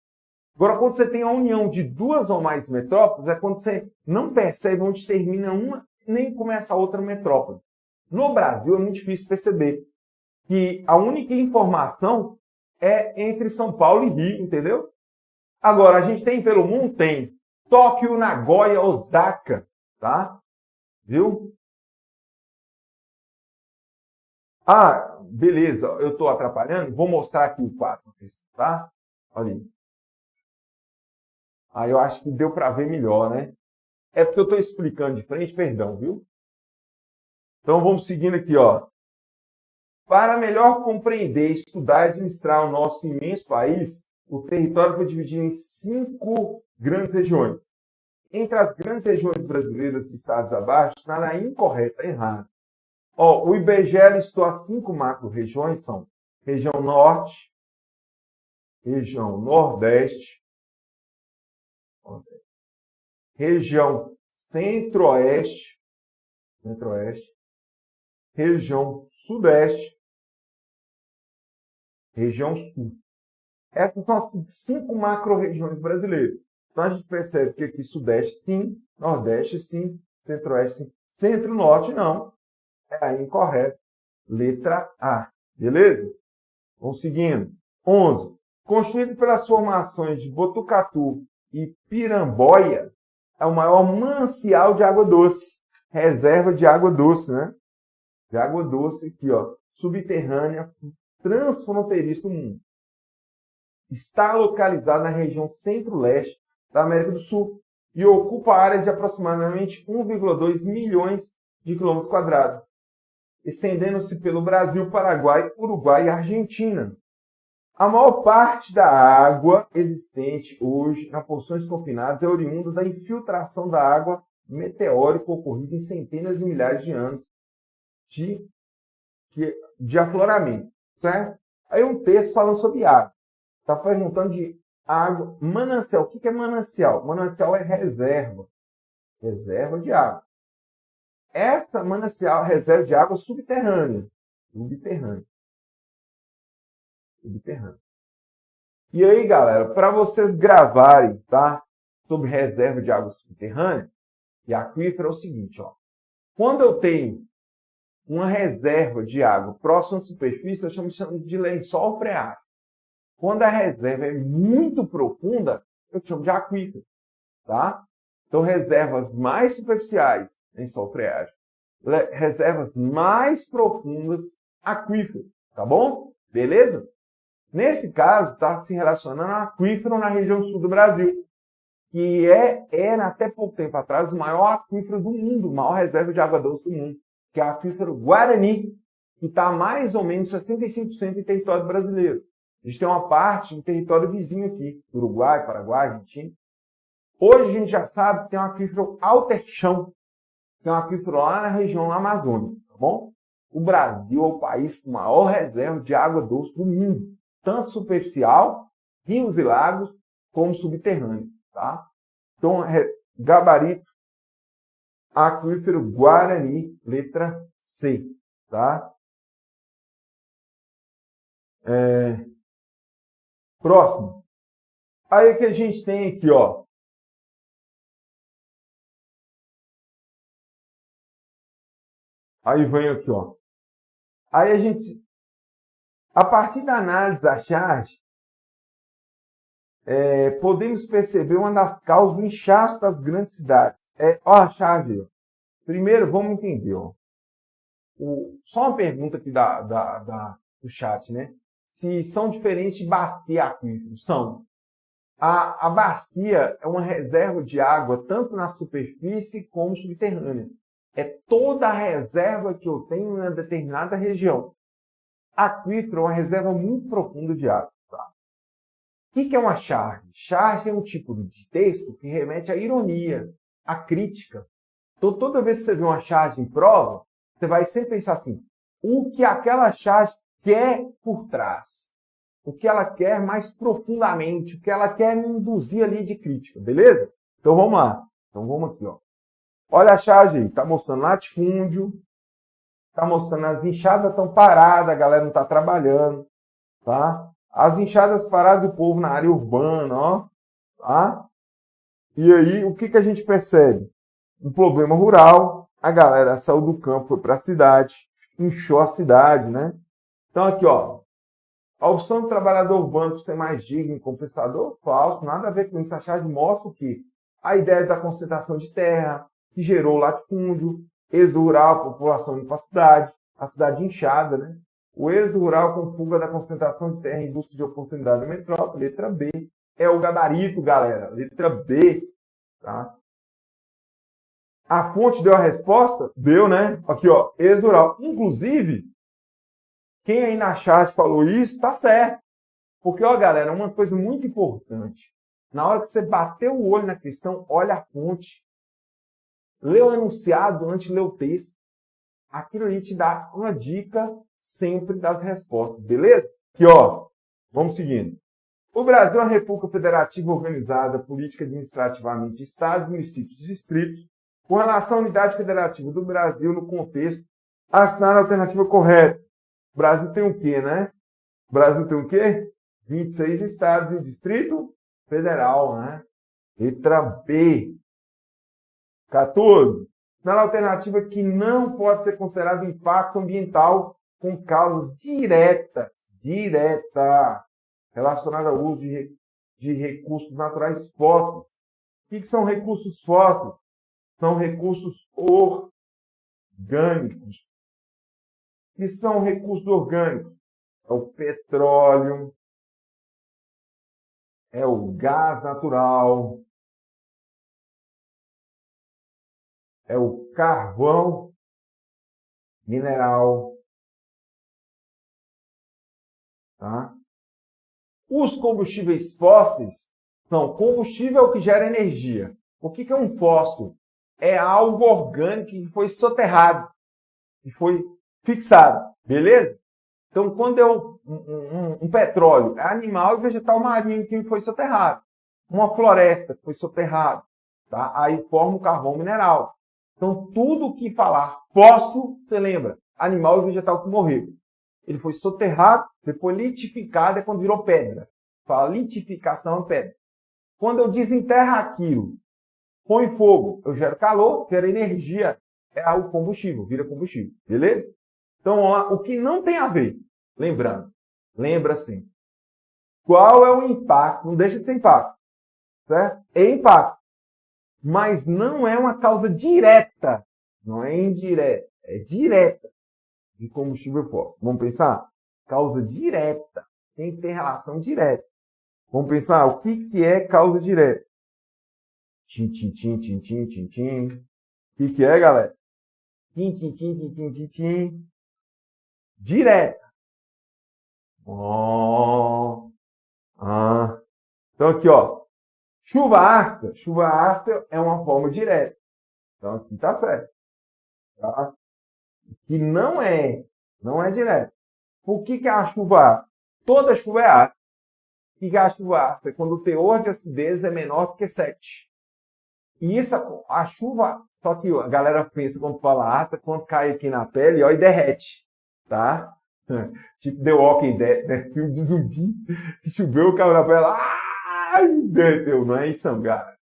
Agora, quando você tem a união de duas ou mais metrópoles, é quando você não percebe onde termina uma nem começa a outra metrópole. No Brasil, é muito difícil perceber que a única informação é entre São Paulo e Rio, entendeu? Agora, a gente tem pelo mundo, tem Tóquio, Nagoya, Osaka, tá? Viu? Ah, beleza, eu estou atrapalhando? Vou mostrar aqui o quadro, tá? Olha aí. Aí eu acho que deu para ver melhor, né? É porque eu estou explicando de frente, perdão, viu? Então vamos seguindo aqui, ó. Para melhor compreender, estudar e administrar o nosso imenso país, o território foi dividido em 5 grandes regiões. Entre as grandes regiões brasileiras listadas abaixo, nada incorreto, errado. Ó, o IBGE listou as 5 macro-regiões, são região Norte, região Nordeste, região Centro-Oeste, região Sudeste, região Sul. Essas são as 5 macro-regiões brasileiras. Então a gente percebe que aqui Sudeste sim, Nordeste sim, Centro-Oeste sim, Centro-Norte não. É aí incorreto. Letra A. Beleza? Vamos seguindo. 11. Construído pelas formações de Botucatu e Piramboia, é o maior manancial de água doce. Reserva de água doce, né? De água doce aqui, ó. Subterrânea, transfronteiriça do mundo. Está localizado na região centro-leste da América do Sul e ocupa a área de aproximadamente 1,2 milhões de quilômetros quadrados, estendendo-se pelo Brasil, Paraguai, Uruguai e Argentina. A maior parte da água existente hoje nas porções confinadas é oriunda da infiltração da água meteórica ocorrida em centenas de milhares de anos de afloramento, certo? Aí um texto falando sobre água. Está perguntando de água, manancial. O que é manancial? Manancial é reserva. Reserva de água. Essa manancial, reserva de água subterrânea. Subterrânea. E aí, galera, para vocês gravarem, tá? Sobre reserva de água subterrânea e aquífero é o seguinte, ó. Quando eu tenho uma reserva de água próxima à superfície, eu chamo de lençol freático. Quando a reserva é muito profunda, eu chamo de aquífero, tá? Então, reservas mais superficiais, lençol freático. Reservas mais profundas, aquífero, tá bom? Beleza? Nesse caso, está se relacionando a aquífero na região sul do Brasil, que era até pouco tempo atrás o maior aquífero do mundo, a maior reserva de água doce do mundo, que é o aquífero Guarani, que está mais ou menos 65% em território brasileiro. A gente tem uma parte do território vizinho aqui, Uruguai, Paraguai, Argentina. Hoje a gente já sabe que tem um aquífero Alterchão, que é um aquífero lá na região amazônica, tá bom? O Brasil é o país com maior reserva de água doce do mundo, tanto superficial, rios e lagos, como subterrâneo, tá? Então, gabarito, aquífero Guarani, letra C, tá? Próximo. Aí o que a gente tem aqui, ó. Aí vem aqui, ó. Aí a gente, a partir da análise da charge, podemos perceber uma das causas do inchaço das grandes cidades. Ó a charge, ó. Primeiro, vamos entender, ó. Só uma pergunta aqui do chat, né? Se são diferentes de bacia e aquífero. São. A bacia é uma reserva de água tanto na superfície como subterrânea. É toda a reserva que eu tenho em uma determinada região. Aquífero é uma reserva muito profunda de água. Tá? O que é uma charge? Charge é um tipo de texto que remete à ironia, à crítica. Então, toda vez que você vê uma charge em prova, você vai sempre pensar assim, o que aquela charge quer por trás. O que ela quer mais profundamente, o que ela quer me induzir ali de crítica, beleza? Então vamos lá. Então vamos aqui, ó. Olha a charge aí, tá mostrando latifúndio, tá mostrando as enxadas estão paradas, a galera não está trabalhando, tá? As enxadas paradas do povo na área urbana, ó, tá? E aí, o que a gente percebe? Um problema rural, a galera saiu do campo, foi para a cidade, inchou a cidade, né? Então aqui, ó, a opção do trabalhador urbano por ser mais digno e compensador, falso, nada a ver com isso. A charge mostra o quê? A ideia da concentração de terra, que gerou latifúndio, êxodo rural, população indo para a cidade inchada, né? O êxodo rural com fuga da concentração de terra em busca de oportunidade da metrópole, letra B. É o gabarito, galera, letra B, tá? A fonte deu a resposta? Deu, né? Aqui, ó, êxodo rural. Inclusive, quem aí na chat falou isso, tá certo. Porque, ó, galera, uma coisa muito importante. Na hora que você bater o olho na questão, olha a fonte. Lê o enunciado antes de ler o texto. Aquilo ali te dá uma dica sempre das respostas, beleza? Aqui, ó, vamos seguindo. O Brasil é uma república federativa organizada, política administrativamente de estados, municípios e distritos, com relação à unidade federativa do Brasil no contexto, assinar a alternativa correta. O Brasil tem o quê, né? O Brasil tem o quê? 26 estados e o Distrito Federal, né? Letra B. 14. Na alternativa que não pode ser considerado impacto ambiental com causas diretas, relacionadas ao uso de recursos naturais fósseis. O que são recursos fósseis? São recursos orgânicos. O que são recursos orgânicos? É o petróleo, é o gás natural, é o carvão mineral, tá? Os combustíveis fósseis são combustível que gera energia. O que é um fóssil? É algo orgânico que foi soterrado, que foi fixado, beleza? Então, quando é um petróleo, é animal e vegetal marinho que foi soterrado. Uma floresta que foi soterrada, tá? Aí forma o carvão mineral. Então, tudo que falar fóssil, você lembra? Animal e vegetal que morreu. Ele foi soterrado, depois litificado, é quando virou pedra. Fala litificação é pedra. Quando eu desenterro aquilo, põe fogo, eu gero calor, gero energia, é o combustível, vira combustível. Beleza? Então, ó, o que não tem a ver, lembrando, lembra assim, qual é o impacto? Não deixa de ser impacto, certo? É impacto, mas não é uma causa direta, não é indireta, é direta de combustível fóssil. Vamos pensar? Causa direta. tem que ter relação direta. Vamos pensar, o que é causa direta? Tim, tim, tim, tim, tim, tim, tim. O que é, galera? Tim, tim, tim, tim, tim, tim, tim. Direta. Oh. Ah. Então aqui, ó. Chuva ácida. Chuva ácida é uma forma direta. Então aqui tá certo. Tá? Que não é direta. Por que é a chuva ácida? Toda chuva é ácida. O que é a chuva ácida? É quando o teor de acidez é menor do que 7. E isso, a chuva, só que a galera pensa quando fala ácida, quando cai aqui na pele, ó, e derrete, tá? Tipo The Walking Dead, né? Filme de zumbi, que choveu, caiu na pele, derreteu, não é isso não, cara.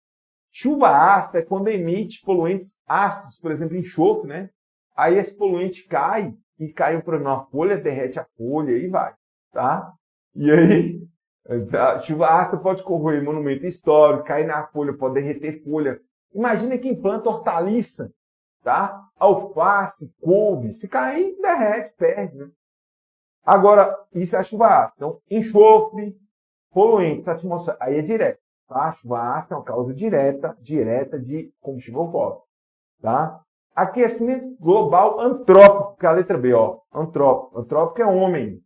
Chuva ácida é quando emite poluentes ácidos, por exemplo, enxofre, né? Aí esse poluente cai, e cai por uma folha, derrete a folha, e vai, tá? E aí, a chuva ácida pode corroer monumento histórico, cair na folha, pode derreter folha. Imagina quem planta hortaliça, tá? Alface, couve, se cair, derrete, perde, né? Agora, isso é a chuva ácida. Então, enxofre, poluentes, atmosfera, aí é direto, tá? A chuva ácida é uma causa direta de combustível fóssil, tá? Aquecimento global antrópico, que é a letra B, ó. Antrópico. Antrópico é homem.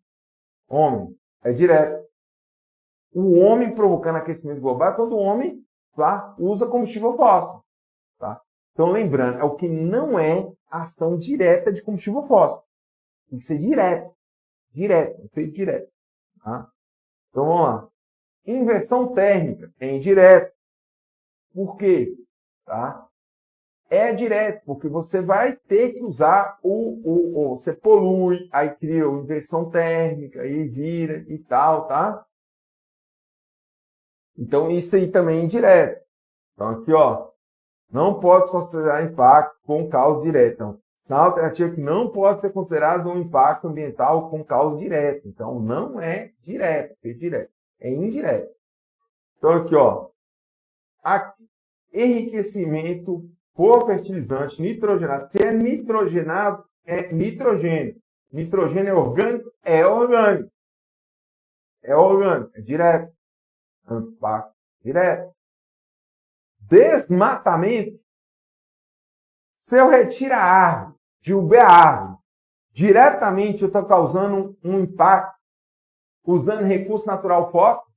Homem. É direto. O homem provocando aquecimento global é quando o homem, tá, usa combustível fóssil. Tá? Então, lembrando, é o que não é ação direta de combustível fóssil. Tem que ser direto. Direto. Efeito direto. Tá? Então, vamos lá. Inversão térmica é indireto. Por quê? Tá? É direto, porque você vai ter que usar você polui, aí cria inversão térmica, aí vira e tal, tá? Então, isso aí também é indireto. Então, aqui, ó, não pode considerar impacto com causa direta. Então, sinal alternativo que não pode ser considerado um impacto ambiental com causa direta. Então, não é direto, é indireto. Então, aqui, ó, aqui, enriquecimento por fertilizante nitrogenado. Se é nitrogenado, é nitrogênio. Nitrogênio é orgânico? É orgânico. É orgânico, é direto. Impacto direto. Desmatamento. Se eu retiro a árvore, derrubei a árvore, diretamente eu estou causando um impacto usando recurso natural fóssil.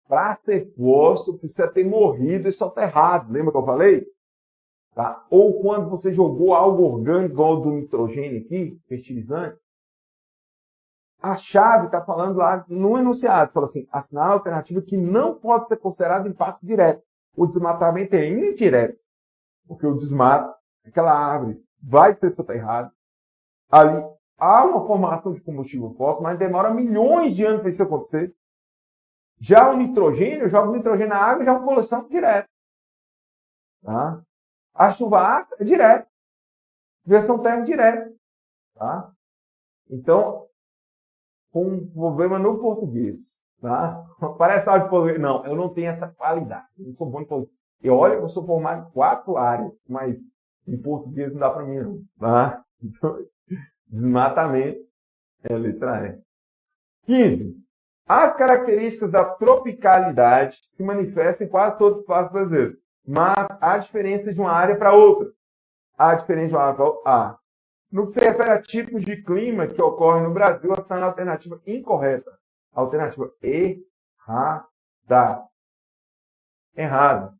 Para ser fóssil, precisa ter morrido e soterrado. Lembra que eu falei? Tá? Ou quando você jogou algo orgânico, igual do nitrogênio aqui, fertilizante, a chave está falando lá no enunciado, fala assim, assinar a alternativa que não pode ser considerado impacto direto. O desmatamento é indireto, porque o desmato, aquela árvore, vai ser soterrada. Ali há uma formação de combustível fóssil, mas demora milhões de anos para isso acontecer. Já o nitrogênio, eu jogo nitrogênio na água e já é uma poluição direta. Tá? A chuva ácida é direto. Inversão térmica direta. Tá? Então, com um problema no português. Tá? Parece aula de português. Não, eu não tenho essa qualidade. Eu não sou bom em português. Eu sou formado em 4 áreas, mas em português não dá para mim, não. Tá? Então, desmatamento é a letra E. 15. As características da tropicalidade se manifestam em quase todos os espaços brasileiros, mas há diferença de uma área para outra. Há diferença de uma área para outra. No que se refere a tipos de clima que ocorrem no Brasil, essa é a alternativa incorreta. Alternativa errada. Errada.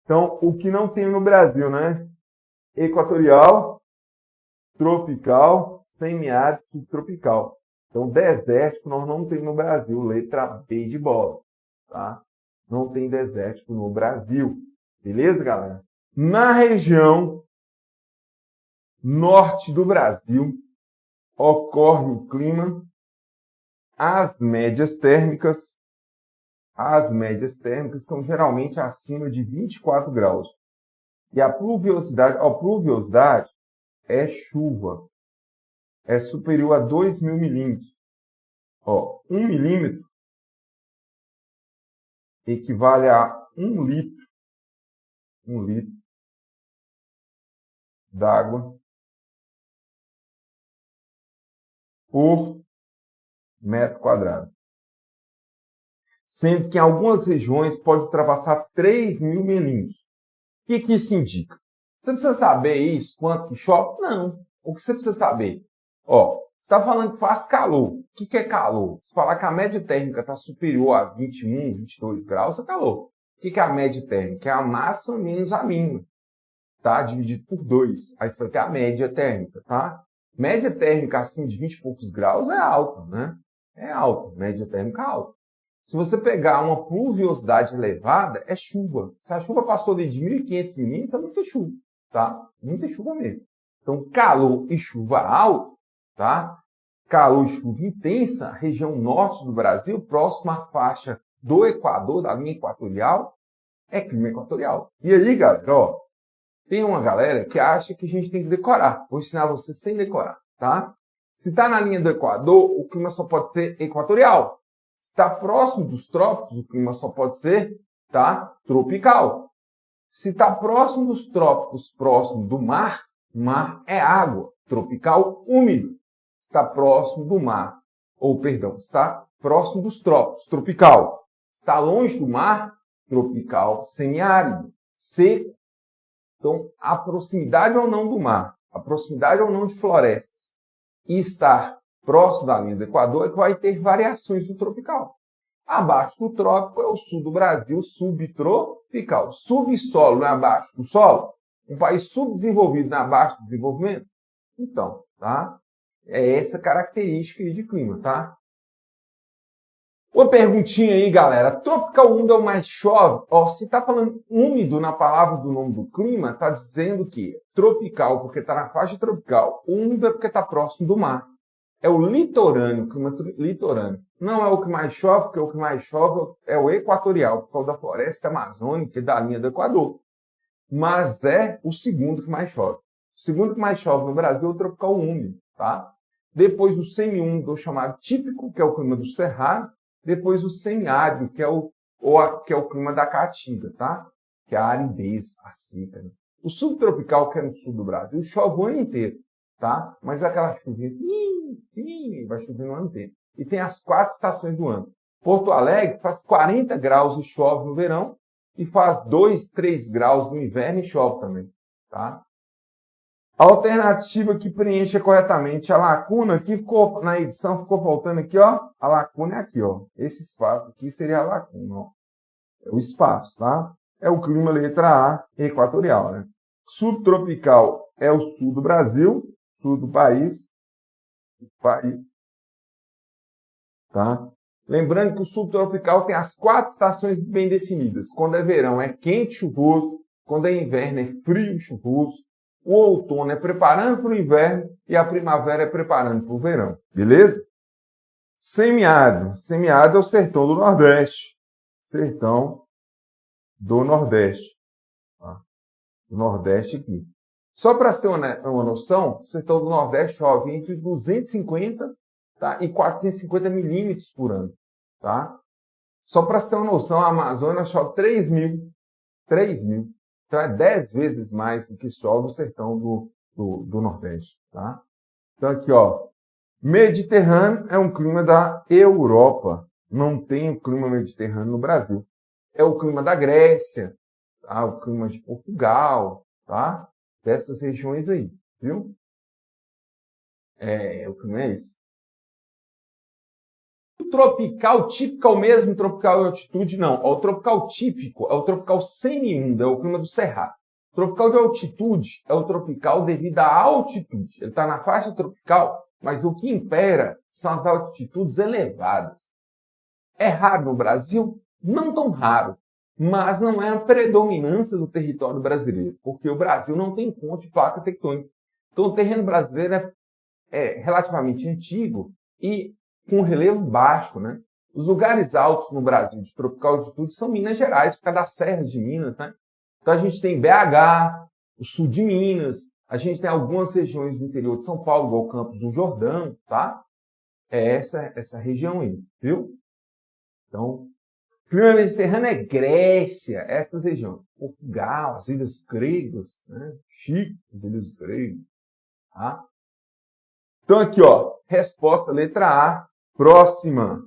Então, o que não tem no Brasil, né? Equatorial, tropical, semiárido, subtropical. Então, desértico nós não temos no Brasil. Letra B de bola. Tá? Não tem desértico no Brasil. Beleza, galera? Na região norte do Brasil, ocorre o clima, as médias térmicas são geralmente acima de 24 graus. E a pluviosidade é chuva. É superior a 2.000 milímetros. 1 milímetro equivale a 1 litro. 1 litro d'água por metro quadrado. Sendo que em algumas regiões pode ultrapassar 3.000 milímetros. O que isso indica? Você precisa saber isso, quanto que chove? Não. O que você precisa saber? Ó, você está falando que faz calor. O que é calor? Se falar que a média térmica está superior a 21, 22 graus, é calor. O que é a média térmica? É a máxima menos a mínima. Tá? Dividido por 2. Aí você vai ter a média térmica, tá? Média térmica acima de 20 e poucos graus é alta, né? É alta. Média térmica é alta. Se você pegar uma pluviosidade elevada, é chuva. Se a chuva passou ali de 1.500 milímetros, é muita chuva, tá? Muita chuva mesmo. Então, calor e chuva alta, tá? Calor e chuva intensa, região norte do Brasil, próximo à faixa do Equador, da linha equatorial, é clima equatorial. E aí, galera, ó, tem uma galera que acha que a gente tem que decorar. Vou ensinar você sem decorar, tá? Se está na linha do Equador, o clima só pode ser equatorial. Se está próximo dos trópicos, o clima só pode ser, tá, tropical. Se está próximo dos trópicos, próximo do mar é água, tropical úmido. Se está próximo do mar, ou perdão, está próximo dos trópicos, tropical. Se está longe do mar, tropical semiárido, seco. Então, a proximidade ou não do mar, a proximidade ou não de florestas e estar próximo da linha do Equador é que vai ter variações do tropical. Abaixo do trópico é o sul do Brasil, subtropical. Subsolo não é abaixo do solo? Um país subdesenvolvido não é abaixo do desenvolvimento? Então, tá? É essa característica aí de clima, tá? Uma perguntinha aí, galera. Tropical úmido é o mais chove? Ó, se está falando úmido na palavra do nome do clima, está dizendo que tropical porque está na faixa tropical. Úmido é porque está próximo do mar. É o litorâneo, o clima litorâneo. Não é o que mais chove, porque o que mais chove é o equatorial, por causa da floresta amazônica e da linha do Equador. Mas é o segundo que mais chove. O segundo que mais chove no Brasil é o tropical úmido, tá? Depois o semi-úmido, chamado típico, que é o clima do Cerrado. Depois o semiárido, que é o clima da Caatinga, tá? Que é a aridez, a seca. Né? O subtropical, que é no sul do Brasil, chove o ano inteiro, tá? Mas aquela chuvinha, vai chover no ano inteiro. E tem as 4 estações do ano. Porto Alegre faz 40 graus e chove no verão, e faz 2, 3 graus no inverno e chove também, tá? A alternativa que preenche corretamente a lacuna, aqui ficou, na edição ficou faltando aqui, ó. A lacuna é aqui, ó. Esse espaço aqui seria a lacuna, ó. É o espaço, tá? É o clima letra A, equatorial, né? Subtropical é o sul do Brasil, sul do país. Tá? Lembrando que o subtropical tem as 4 estações bem definidas. Quando é verão é quente, chuvoso. Quando é inverno é frio, chuvoso. O outono é preparando para o inverno e a primavera é preparando para o verão. Beleza? Semiárido. Semiárido é o sertão do Nordeste. Sertão do Nordeste. Tá? Do Nordeste aqui. Só para você ter uma noção, o sertão do Nordeste chove entre 250, tá, e 450 milímetros por ano. Tá? Só para você ter uma noção, a Amazônia chove 3.000. 3.000. Então, é 10 vezes mais do que chove o sertão do Nordeste. Tá? Então, aqui, ó. Mediterrâneo é um clima da Europa. Não tem o clima mediterrâneo no Brasil. É o clima da Grécia, tá? O clima de Portugal, tá? Dessas regiões aí, viu? O clima é esse. O tropical típico é o mesmo tropical de altitude? Não. O tropical típico é o tropical semi-úmido, é o clima do Cerrado. O tropical de altitude é o tropical devido à altitude. Ele está na faixa tropical, mas o que impera são as altitudes elevadas. É raro no Brasil? Não tão raro, mas não é a predominância do território brasileiro, porque o Brasil não tem ponte de placa tectônica. Então o terreno brasileiro é relativamente antigo e com relevo baixo, né? Os lugares altos no Brasil de tropical altitude são Minas Gerais, por causa da Serra de Minas, né? Então a gente tem BH, o sul de Minas, a gente tem algumas regiões do interior de São Paulo, igual Campos do Jordão, tá? É essa região aí, viu? Então, clima mediterrâneo é Grécia, essas regiões. Portugal, as ilhas gregas, né? Chipre, as ilhas gregas, tá? Então aqui, ó, resposta letra A, Próxima.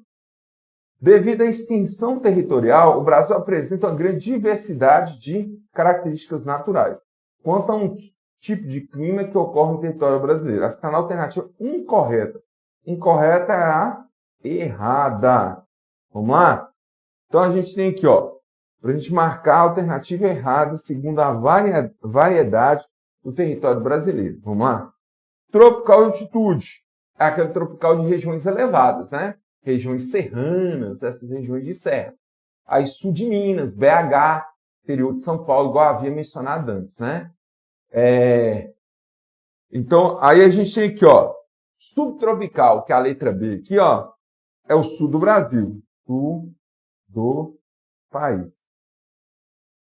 Devido à extensão territorial, o Brasil apresenta uma grande diversidade de características naturais. Quanto a um tipo de clima que ocorre no território brasileiro. Essa é a alternativa incorreta. Incorreta é a errada. Vamos lá? Então, a gente tem aqui, para a gente marcar a alternativa errada segundo a variedade do território brasileiro. Vamos lá? Tropical de altitude. É aquele tropical de regiões elevadas, né? Regiões serranas, essas regiões de serra. Aí, sul de Minas, BH, interior de São Paulo, igual havia mencionado antes, né? Então, aí a gente tem aqui, subtropical, que é a letra B aqui, é o sul do Brasil. Sul do país.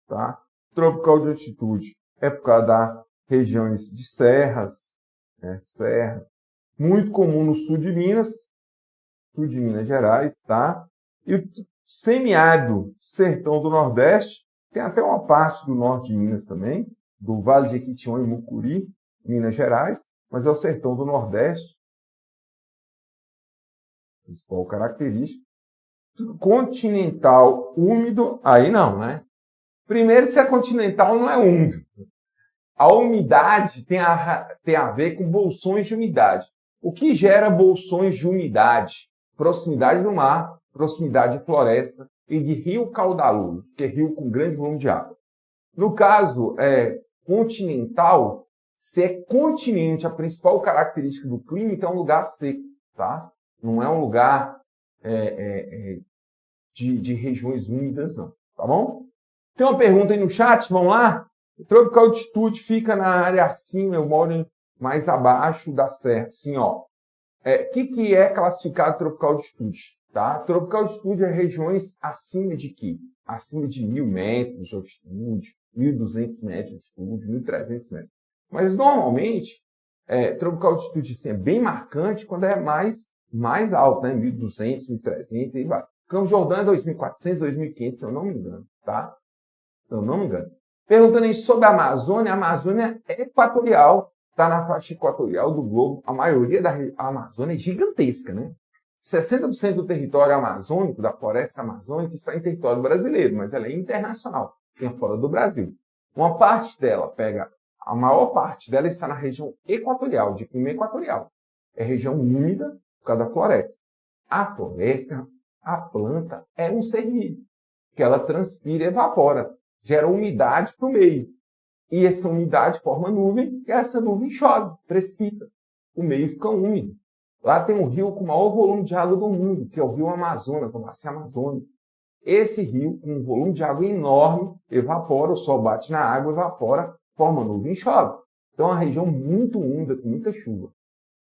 Tá? Tropical de altitude é por causa das regiões de serras, né? Serra. Muito comum no sul de Minas Gerais, tá? E o semiárido sertão do Nordeste, tem até uma parte do norte de Minas também, do Vale de Jequitinhonha e Mucuri, Minas Gerais, mas é o sertão do Nordeste. Principal característica. Continental úmido, aí não, né? Primeiro, se é continental, não é úmido. A umidade tem a ver com bolsões de umidade. O que gera bolsões de umidade? Proximidade do mar, proximidade de floresta e de rio caudaloso, que é rio com grande volume de água. No caso continental, se é continente, a principal característica do clima, então é um lugar seco, tá? Não é um lugar de regiões úmidas, não. Tá bom? Tem uma pergunta aí no chat, vamos lá? O tropical de altitude fica na área acima, eu moro mais abaixo da serra. Assim, ó. Que é classificado tropical de altitude? Tá? Tropical de altitude é regiões acima de quê? Acima de 1.000 metros de altitude, 1.200 metros de altitude, 1.300 metros. Mas, normalmente, tropical de altitude assim, é bem marcante quando é mais alto, né? 1.200, 1.300, e aí vai. Campos Jordão é 2.400, 2.500, se eu não me engano, tá? Se eu não me engano. Perguntando aí sobre a Amazônia é equatorial, está na faixa equatorial do globo. A maioria da Amazônia é gigantesca, né? 60% do território amazônico, da floresta amazônica, está em território brasileiro, mas ela é internacional, tem fora do Brasil. Uma parte dela a maior parte dela está na região equatorial, de clima equatorial. É região úmida por causa da floresta. A floresta, a planta, é um ser vivo, que ela transpira e evapora, gera umidade para o meio. E essa umidade forma nuvem, e essa nuvem chove, precipita. O meio fica úmido. Lá tem um rio com o maior volume de água do mundo, que é o rio Amazonas, a bacia amazônica. Esse rio, com um volume de água enorme, evapora, o sol bate na água, evapora, forma nuvem e chove. Então é uma região muito úmida, com muita chuva.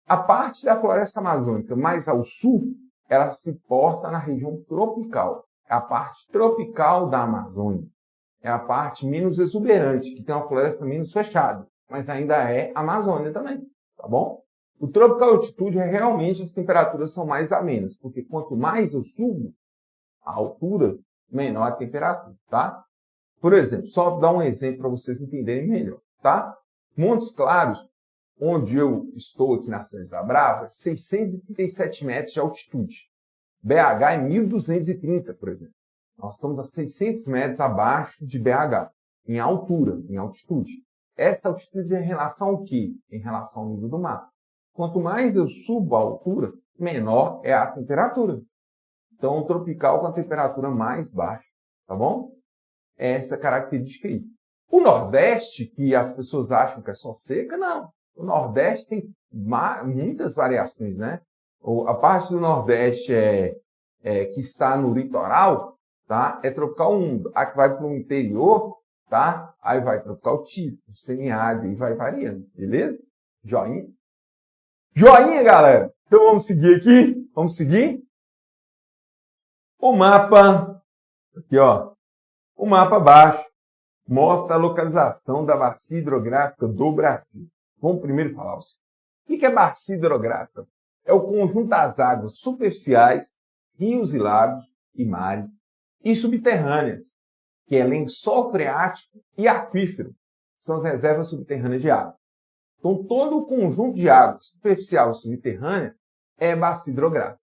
A parte da floresta amazônica mais ao sul, ela se porta na região tropical. É a parte tropical da Amazônia. É a parte menos exuberante, que tem uma floresta menos fechada, mas ainda é Amazônia também, tá bom? O tropical altitude realmente as temperaturas são mais amenas, porque quanto mais eu subo a altura, menor a temperatura, tá? Por exemplo, só dar um exemplo para vocês entenderem melhor, tá? Montes Claros, onde eu estou aqui na São José da Brava, 637 metros de altitude. BH é 1.230, por exemplo. Nós estamos a 600 metros abaixo de BH, em altura, em altitude. Essa altitude é em relação ao quê? Em relação ao nível do mar. Quanto mais eu subo a altura, menor é a temperatura. Então, o tropical com a temperatura mais baixa, tá bom? É essa característica aí. O Nordeste, que as pessoas acham que é só seca, não. O Nordeste tem muitas variações, né? A parte do Nordeste que está no litoral, tá? É tropical úmido. A que vai para o interior, tá? Aí vai tropical típico, semiárido, e vai variando, beleza? Joinha? Joinha, galera! Então vamos seguir aqui? Vamos seguir? O mapa, aqui ó, o mapa abaixo, mostra a localização da bacia hidrográfica do Brasil. Vamos primeiro falar o que é bacia hidrográfica? É o conjunto das águas superficiais, rios e lagos e mares, e subterrâneas, que é lençol freático e aquífero, são as reservas subterrâneas de água. Então, todo o conjunto de água superficial e subterrânea é bacia hidrográfica.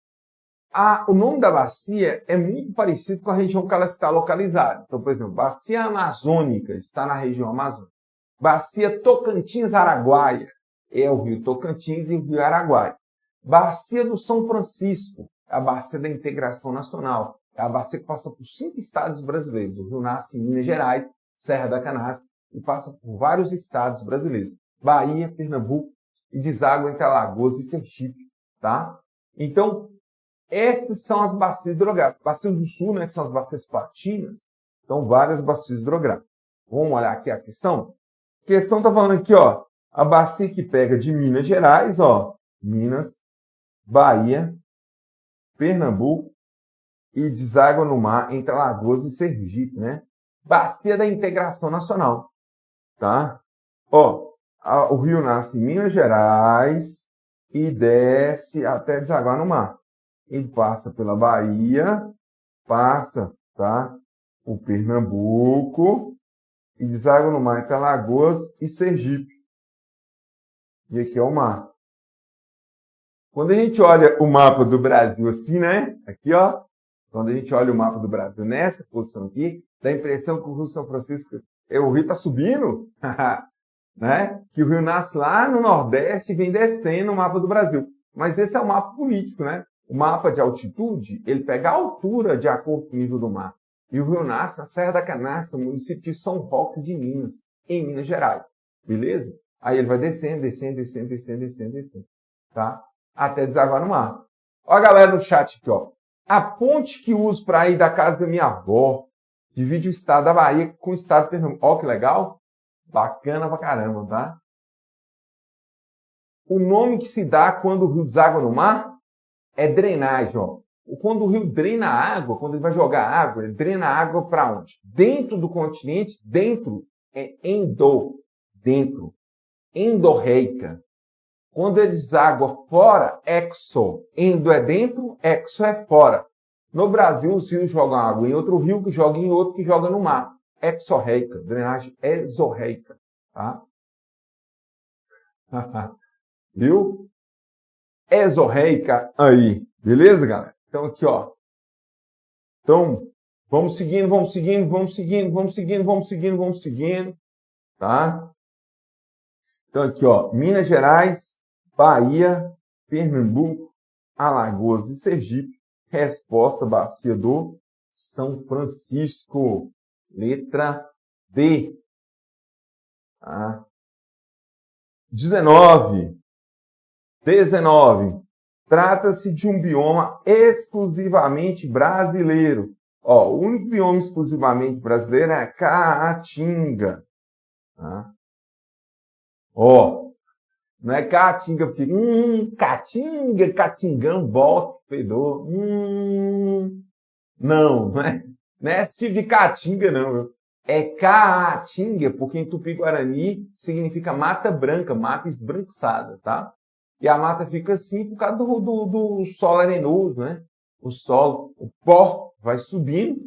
O nome da bacia é muito parecido com a região que ela está localizada. Então, por exemplo, bacia amazônica está na região amazônica. Bacia Tocantins-Araguaia é o rio Tocantins e o rio Araguaia. Bacia do São Francisco é a bacia da integração nacional. É a bacia que passa por 5 estados brasileiros. O rio nasce em Minas Gerais, Serra da Canastra, e passa por vários estados brasileiros. Bahia, Pernambuco, e deságua entre Alagoas e Sergipe. Tá? Então, essas são as bacias hidrográficas. Bacias do Sul, né, que são as bacias platinas, então várias bacias hidrográficas. Vamos olhar aqui a questão? A questão está falando aqui, ó, a bacia que pega de Minas Gerais, ó, Minas, Bahia, Pernambuco e deságua no mar entre Alagoas e Sergipe, né? Bacia da integração nacional, tá? Ó, o rio nasce em Minas Gerais e desce até desaguar no mar. Ele passa pela Bahia, passa, tá? O Pernambuco e deságua no mar entre Alagoas e Sergipe. E aqui é o mar. Quando a gente olha o mapa do Brasil assim, né? Aqui, ó. Quando a gente olha o mapa do Brasil nessa posição aqui, dá a impressão que o Rio São Francisco, o rio está subindo, né? Que o rio nasce lá no Nordeste e vem descendo no mapa do Brasil. Mas esse é o mapa político, né? O mapa de altitude, ele pega a altura de acordo com o nível do mar. E o rio nasce na Serra da Canastra, no município de São Roque de Minas, em Minas Gerais. Beleza? Aí ele vai descendo, descendo, descendo, descendo, descendo, descendo. Tá? Até desaguar no mar. Ó a galera no chat aqui, ó. A ponte que uso para ir da casa da minha avó divide o estado da Bahia com o estado de Pernambuco. Ó que legal. Bacana pra caramba, tá? O nome que se dá quando o rio deságua no mar é drenagem, ó. Quando o rio drena a água, quando ele vai jogar água, ele drena a água para onde? Dentro do continente, dentro é dentro, endorreica. Quando ele deságua fora, exo. Endo é dentro, exo é fora. No Brasil, os rios jogam água em outro rio, que joga em outro, que joga no mar. Exorreica, drenagem exorreica, tá? Viu? Exorreica aí. Beleza, galera? Então, aqui, ó. Então, vamos seguindo, vamos seguindo, vamos seguindo, vamos seguindo, vamos seguindo, vamos seguindo. Tá? Então, aqui, ó. Minas Gerais, Bahia, Pernambuco, Alagoas e Sergipe. Resposta, bacia do São Francisco. Letra D. Tá? 19. Trata-se de um bioma exclusivamente brasileiro. Ó, o único bioma exclusivamente brasileiro é a Caatinga. Tá? Ó, não é Caatinga, porque Caatinga, Catingão, bosta, fedor. Não é esse tipo de Caatinga, não. Viu? É Caatinga, porque em Tupi-Guarani significa mata branca, mata esbranquiçada, tá? E a mata fica assim por causa do solo arenoso, né? O pó vai subindo,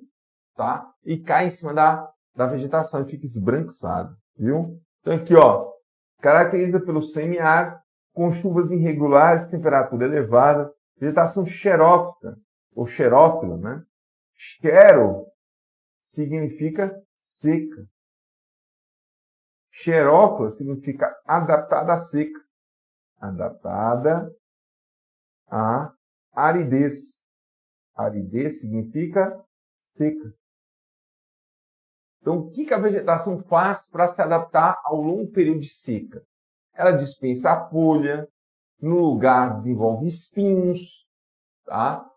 tá? E cai em cima da vegetação e fica esbranquiçado, viu? Então aqui, ó, caracteriza pelo semiárido, com chuvas irregulares, temperatura elevada, vegetação xerófita, ou xerófila, né? Xero significa seca. Xerófila significa adaptada à seca. Adaptada à aridez. Aridez significa seca. Então, o que a vegetação faz para se adaptar ao longo período de seca? Ela dispensa a folha, no lugar desenvolve espinhos, tá?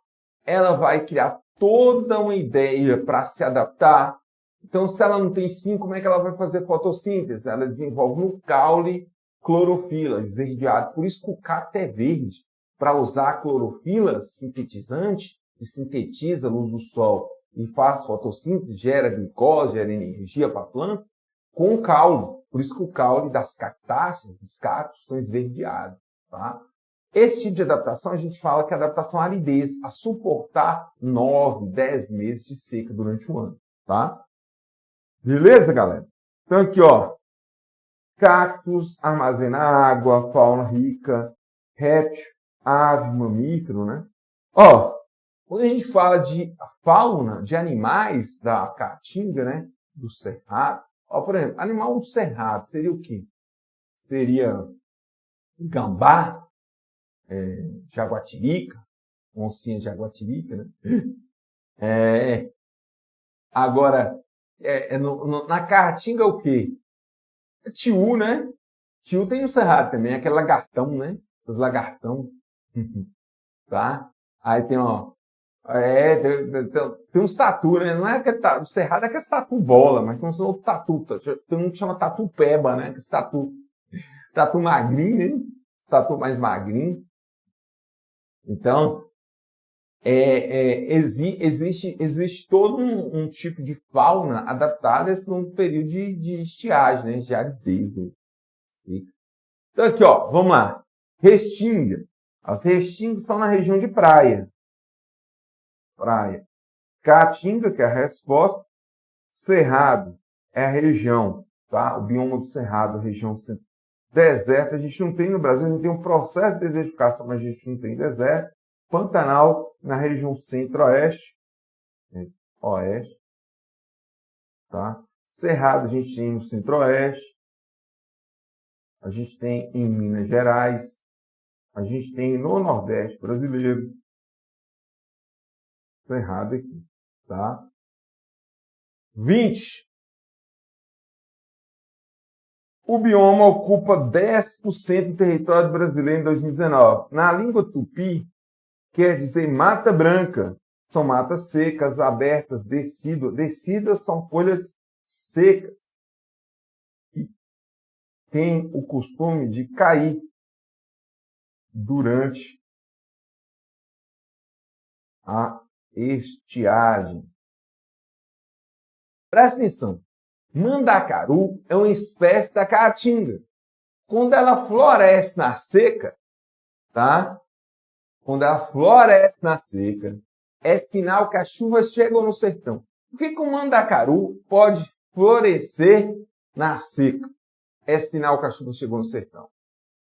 Ela vai criar toda uma ideia para se adaptar. Então, se ela não tem espinho, como é que ela vai fazer fotossíntese? Ela desenvolve no caule clorofila, esverdeado. Por isso que o cacto é verde, para usar a clorofila sintetizante, que sintetiza a luz do sol e faz fotossíntese, gera glicose, gera energia para a planta, com o caule. Por isso que o caule das cactáceas, dos cactos, são esverdeados. Tá? Esse tipo de adaptação a gente fala que é adaptação à aridez, a suportar 9, 10 meses de seca durante o ano. Tá? Beleza, galera? Então aqui, ó. Cactos armazena água, fauna rica, réptil, ave, mamífero, né? Ó, Quando a gente fala de fauna, de animais da Caatinga, né, do Cerrado, ó, por exemplo, animal do Cerrado seria o quê? Seria gambá, jaguatirica, oncinha de jaguatirica, né? Agora, na Caatinga o quê? Tiu, né? Tiu tem no Cerrado também, aquele lagartão, né? Os lagartão. Tá? Aí tem, ó. Tem uns tatu, né? Não é aquele tatu, o Cerrado é aquele tatu bola, mas tem uns outros tatu. Tem um que chama tatu peba, né? Esse tatu magrinho, né? Esse tatu mais magrinho. Então, existe todo um tipo de fauna adaptada a esse longo período de estiagem, né? De aridez. Né? Então, aqui, ó, vamos lá. Restinga. As restingas estão na região de praia. Caatinga, que é a resposta. Cerrado é a região, tá? O bioma do Cerrado, a região deserta. A gente não tem no Brasil, a gente tem um processo de desertificação, mas a gente não tem deserto. Pantanal, na região centro-oeste, oeste, tá? Cerrado a gente tem no centro-oeste, a gente tem em Minas Gerais, a gente tem no Nordeste brasileiro. Cerrado aqui, tá? 20. O bioma ocupa 10% do território brasileiro em 2019. Na língua tupi, quer dizer mata branca. São matas secas, abertas, decíduas. Decíduas são folhas secas. E tem o costume de cair durante a estiagem. Presta atenção. Mandacaru é uma espécie da caatinga. Quando ela floresce na seca, tá? Quando ela floresce na seca, é sinal que as chuvas chegam no sertão. Por que o mandacaru pode florescer na seca? É sinal que a chuva chegou no sertão.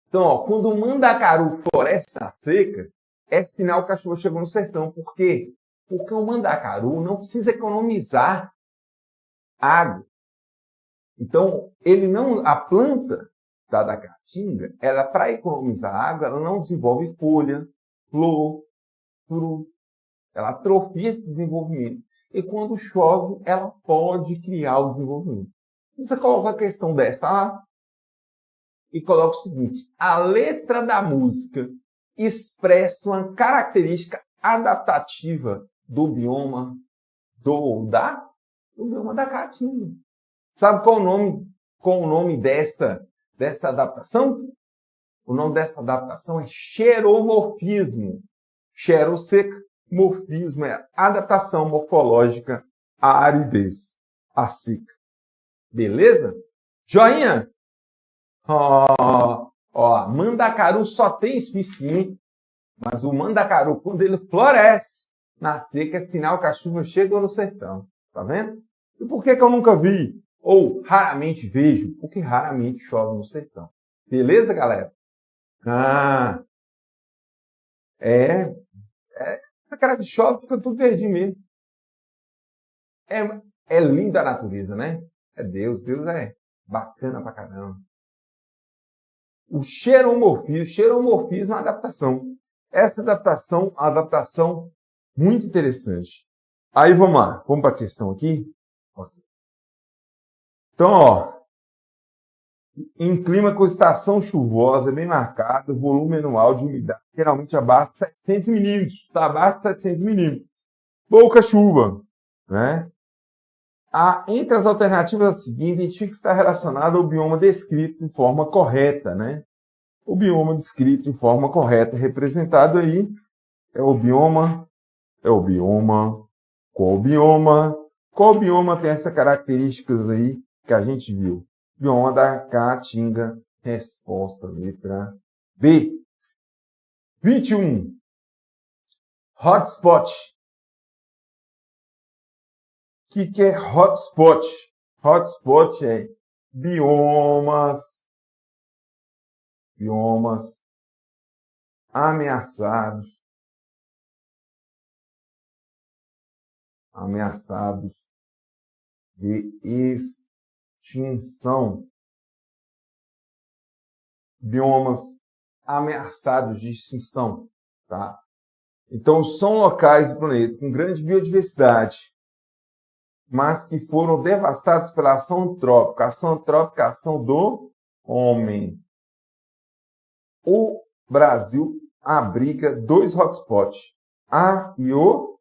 Então, ó, quando o mandacaru floresce na seca, é sinal que a chuva chegou no sertão. Por quê? Porque o mandacaru não precisa economizar água. Então, a planta da caatinga, ela para economizar água, ela não desenvolve folha, flor, fruto. Ela atrofia esse desenvolvimento. E quando chove, ela pode criar o desenvolvimento. Você coloca a questão dessa lá e coloca o seguinte: a letra da música expressa uma característica adaptativa do bioma do bioma da caatinga. Sabe qual o nome dessa adaptação? O nome dessa adaptação é xeromorfismo. Xero seca, morfismo é adaptação morfológica à aridez, à seca. Beleza? Joinha? Mandacaru só tem espinho, mas o mandacaru, quando ele floresce na seca, é sinal que a chuva chega no sertão. Tá vendo? E por que eu nunca vi? Ou raramente vejo? Porque raramente chove no sertão. Beleza, galera? A cara que chove fica tudo verdinho mesmo. É linda a natureza, né? É Deus é bacana pra caramba. O xeromorfismo é uma adaptação. Essa adaptação é uma adaptação muito interessante. Aí vamos lá, vamos para a questão aqui. Então, ó, em clima com estação chuvosa bem marcado, volume anual de umidade geralmente abaixo de 700 milímetros. Está abaixo de 700 milímetros. Pouca chuva, né? Entre as alternativas a seguir, identifique que está relacionado ao bioma descrito de forma correta, né? O bioma descrito de forma correta, representado aí, qual bioma? Qual bioma tem essas características aí que a gente viu? Bioma da Caatinga, resposta letra B. 21. Hotspot. O que é hotspot? Hotspot é biomas ameaçados ameaçados de extinção. Biomas ameaçados de extinção, tá? Então, são locais do planeta com grande biodiversidade, mas que foram devastados pela ação antrópica. Ação antrópica é a ação do homem. O Brasil abriga 2 hotspots. A e o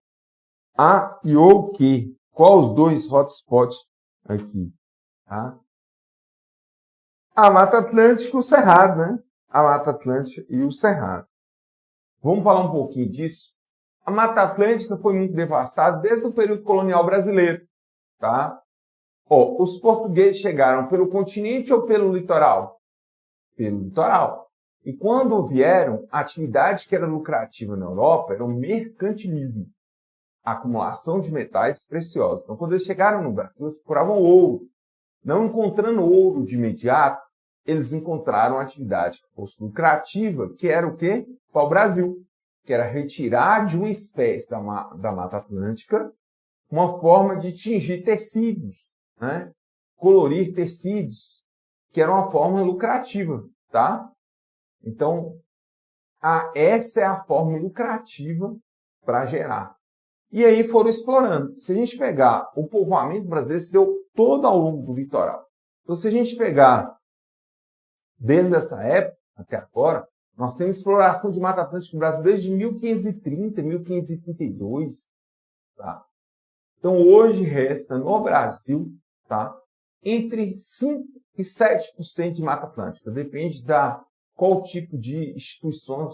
quê? Qual os 2 hotspots aqui? Tá? A Mata Atlântica e o Cerrado, né? A Mata Atlântica e o Cerrado. Vamos falar um pouquinho disso? A Mata Atlântica foi muito devastada desde o período colonial brasileiro, tá? Os portugueses chegaram pelo continente ou pelo litoral? Pelo litoral. E quando vieram, a atividade que era lucrativa na Europa era o mercantilismo, a acumulação de metais preciosos. Então, quando eles chegaram no Brasil, eles procuravam ouro. Não encontrando ouro de imediato, eles encontraram a atividade que fosse lucrativa, que era o quê? Para o Brasil, que era retirar de uma espécie da Mata Atlântica uma forma de tingir tecidos, né? Colorir tecidos, que era uma forma lucrativa, tá? Então, essa é a forma lucrativa para gerar. E aí foram explorando. Se a gente pegar o povoamento brasileiro, se deu todo ao longo do litoral. Então, se a gente pegar desde essa época até agora, nós temos exploração de Mata Atlântica no Brasil desde 1530, 1532. Tá? Então, hoje resta no Brasil, tá, entre 5% e 7% de Mata Atlântica. Depende da qual tipo de instituição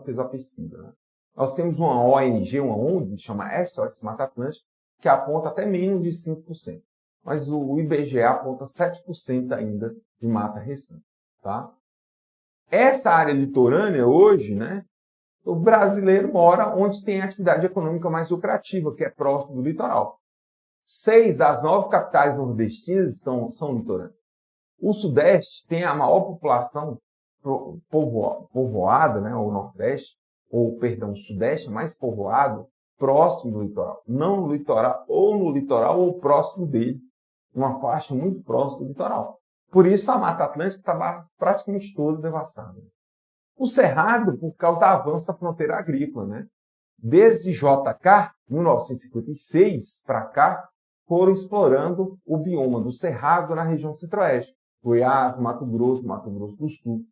fez a pesquisa. Né? Nós temos uma ONG, uma ONG, chama SOS Mata Atlântica, que aponta até menos de 5%. Mas o IBGE aponta 7% ainda de mata restante. Tá? Essa área litorânea hoje, né, o brasileiro mora onde tem a atividade econômica mais lucrativa, que é próximo do litoral. 6 das 9 capitais nordestinas são litorâneas. O Sudeste tem a maior população povoada, né, o Nordeste, o Sudeste é mais povoado próximo do litoral. Não no litoral ou próximo dele, uma faixa muito próxima do litoral. Por isso a Mata Atlântica está praticamente toda devastada. O Cerrado, por causa do avanço da fronteira agrícola, né? Desde JK, 1956, para cá, foram explorando o bioma do Cerrado na região centro-oeste. Goiás, Mato Grosso do Sul.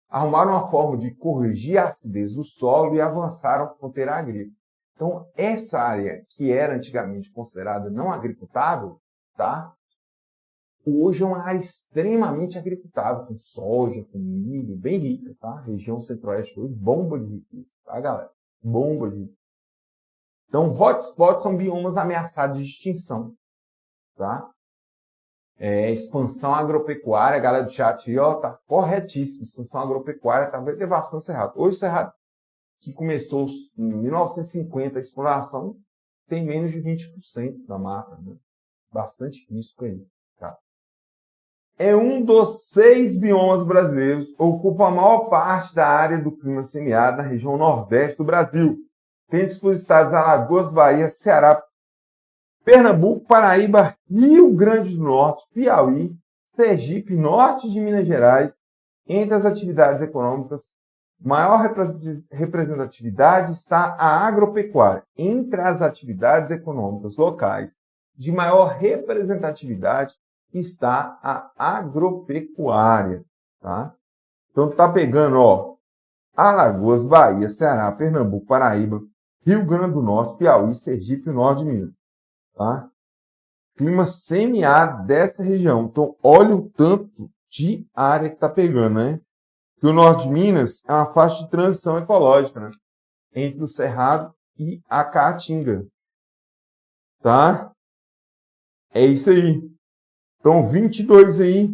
Arrumaram uma forma de corrigir a acidez do solo e avançaram a fronteira agrícola. Então, essa área que era antigamente considerada não agricultável, tá? Hoje é uma área extremamente agricultável, com soja, com milho, bem rica, tá? Região centro-oeste hoje, bomba de riqueza, tá, galera? Bomba de riqueza. Então, hotspots são biomas ameaçados de extinção, tá? Expansão agropecuária, a galera do chat aí, ó, tá corretíssimo. Expansão agropecuária, tá vendo? Devastação do Cerrado. Hoje o Cerrado, que começou em 1950 a exploração, tem menos de 20% da mata, né? Bastante risco aí, tá? É um dos 6 biomas brasileiros, ocupa a maior parte da área do clima semiárido na região nordeste do Brasil. Tem disponíveis estados Alagoas, Bahia, Ceará, Pernambuco, Paraíba, Rio Grande do Norte, Piauí, Sergipe, norte de Minas Gerais. Entre as atividades econômicas, maior representatividade está a agropecuária. Entre as atividades econômicas locais, de maior representatividade está a agropecuária, tá? Então tá pegando, ó, Alagoas, Bahia, Ceará, Pernambuco, Paraíba, Rio Grande do Norte, Piauí, Sergipe e norte de Minas, tá? Clima semiárido dessa região. Então olha o tanto de área que tá pegando, né? Que o norte de Minas é uma faixa de transição ecológica, né? Entre o Cerrado e a Caatinga, tá? É isso aí. Então, 22 aí,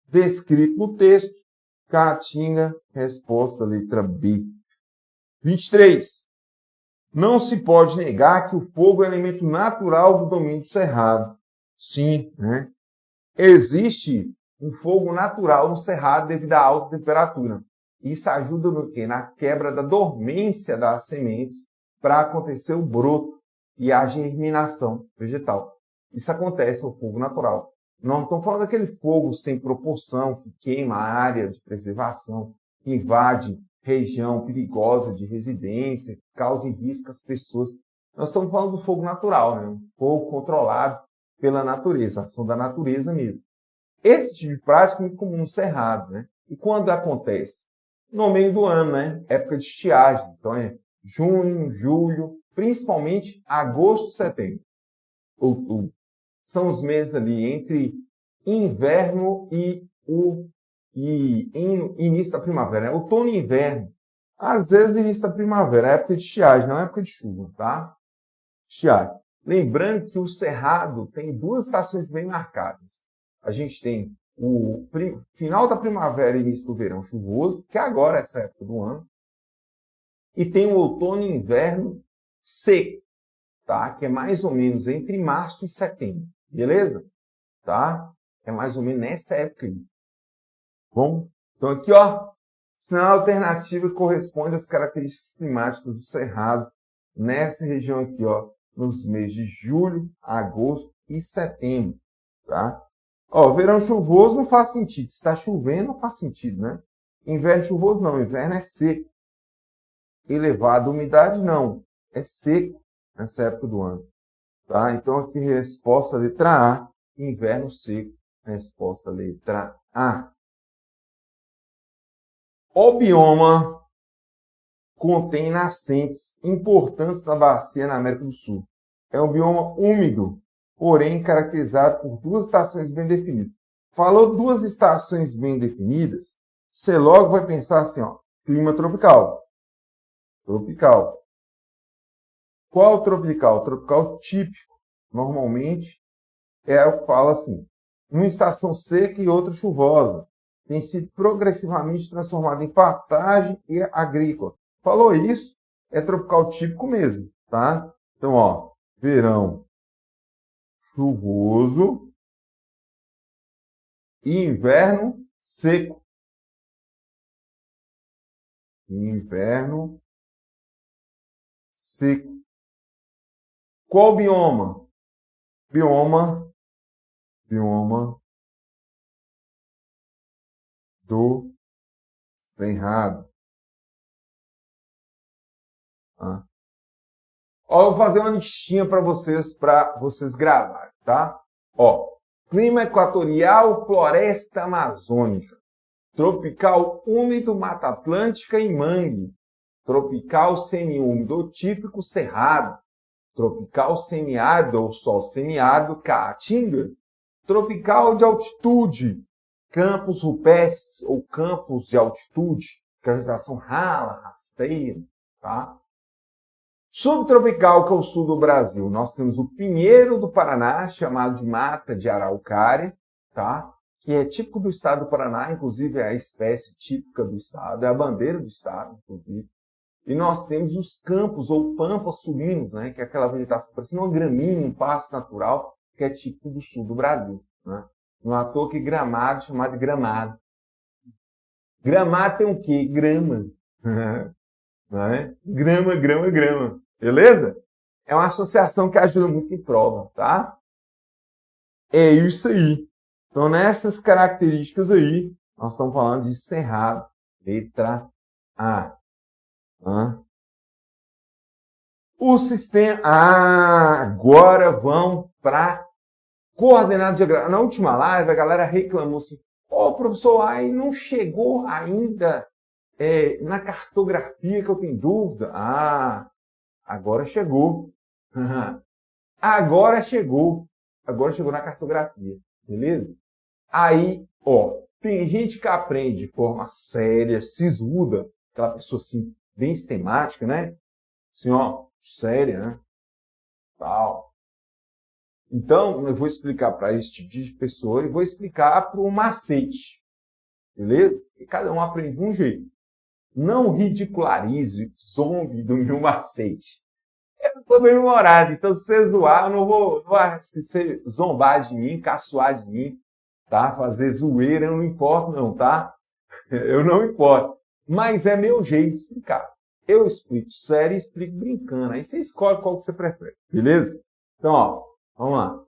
descrito no texto. Caatinga, resposta, letra B. 23. Não se pode negar que o fogo é elemento natural do domínio do Cerrado. Sim, né? Existe um fogo natural no Cerrado devido à alta temperatura. Isso ajuda no quê? Na quebra da dormência das sementes para acontecer o broto. e a germinação vegetal. Isso acontece no fogo natural. Não estamos falando daquele fogo sem proporção, que queima a área de preservação, que invade região perigosa de residência, que causa risco às pessoas. Nós estamos falando do fogo natural, né? Um fogo controlado pela natureza, a ação da natureza mesmo. Esse tipo de prática é muito comum no cerrado, né? E quando acontece? No meio do ano, né? Época de estiagem. Então é junho, julho, principalmente agosto, setembro, outubro. São os meses ali entre inverno e início da primavera, né? Outono e inverno. Às vezes início da primavera, é época de estiagem, não é época de chuva, tá? Estiagem. Lembrando que o cerrado tem duas estações bem marcadas. A gente tem o final da primavera e início do verão chuvoso, que agora é essa época do ano. E tem o outono e inverno seco, tá? Que é mais ou menos entre março e setembro. Beleza? Tá? É mais ou menos nessa época aí. Bom, então aqui, ó, sinal alternativo corresponde às características climáticas do cerrado nessa região aqui, ó, nos meses de julho, agosto e setembro, tá? Ó, verão chuvoso não faz sentido. Se está chovendo, não faz sentido, né? Inverno chuvoso não, inverno é seco. Elevada umidade não, é seco nessa época do ano, tá? Então aqui resposta letra A, inverno seco, resposta letra A. O bioma contém nascentes importantes da bacia na América do Sul. É um bioma úmido, porém caracterizado por duas estações bem definidas. Falou duas estações bem definidas, você logo vai pensar assim, ó, clima tropical. Tropical. Qual tropical? Tropical típico. Normalmente é o que fala assim, uma estação seca e outra chuvosa. Tem sido progressivamente transformada em pastagem e agrícola. Falou isso, é tropical típico mesmo, tá? Então, ó, verão chuvoso e inverno seco. Inverno seco. Qual bioma? Bioma do cerrado. Tá? Ó, eu vou fazer uma listinha para vocês gravarem, tá? Ó, clima equatorial, floresta amazônica. Tropical úmido, Mata Atlântica e mangue. Tropical semiúmido típico cerrado. Tropical semiárido ou sol semiárido, caatinga. Tropical de altitude, campos rupestres ou campos de altitude, que a vegetação rala, rasteira, tá? Subtropical, que é o sul do Brasil, nós temos o pinheiro do Paraná, chamado de mata de araucária, tá? Que é típico do estado do Paraná, inclusive é a espécie típica do estado, é a bandeira do estado, inclusive. E nós temos os campos ou pampas sulinos, né? Que é aquela vegetação parecendo uma graminha, um pasto natural, que é típico do sul do Brasil, né? Não é à toa que Gramado é chamado de Gramado. Gramado tem o quê? Grama. Não é? Grama, grama, grama. Beleza? É uma associação que ajuda muito em prova, tá? É isso aí. Então, nessas características aí, nós estamos falando de cerrado. Letra A. O sistema... agora vamos para coordenada diagrama. Na última live, a galera reclamou assim, ô, professor, aí não chegou ainda na cartografia que eu tenho dúvida. Agora chegou. Agora chegou. Agora chegou na cartografia. Beleza? Aí, ó, tem gente que aprende de forma séria, sisuda, aquela pessoa assim, bem sistemática, né? Assim, ó, séria, né? Tal. Então, eu vou explicar para esse tipo de pessoa e vou explicar para o macete. Beleza? E cada um aprende de um jeito. Não ridicularize, zombe do meu macete. Eu estou bem memorado, então se você zoar, eu não vou se você zombar de mim, caçoar de mim, tá? Fazer zoeira, eu não importo não, tá? Eu não importo. Mas é meu jeito de explicar. eu explico sério e explico brincando. Aí você escolhe qual que você prefere, beleza? Então, ó, vamos lá.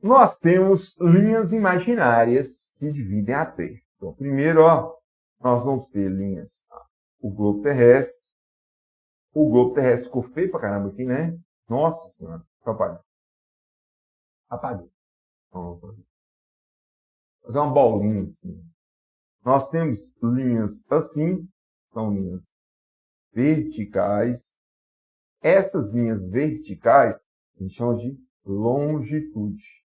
Nós temos linhas imaginárias que dividem a Terra. Então, primeiro, ó, nós vamos ter linhas. O globo terrestre. O globo terrestre ficou feio pra caramba aqui, né? Nossa Senhora. Apaguei. Apaguei. Vamos fazer uma bolinha assim. Nós temos linhas assim. São linhas verticais. Essas linhas verticais a gente chama de longitude.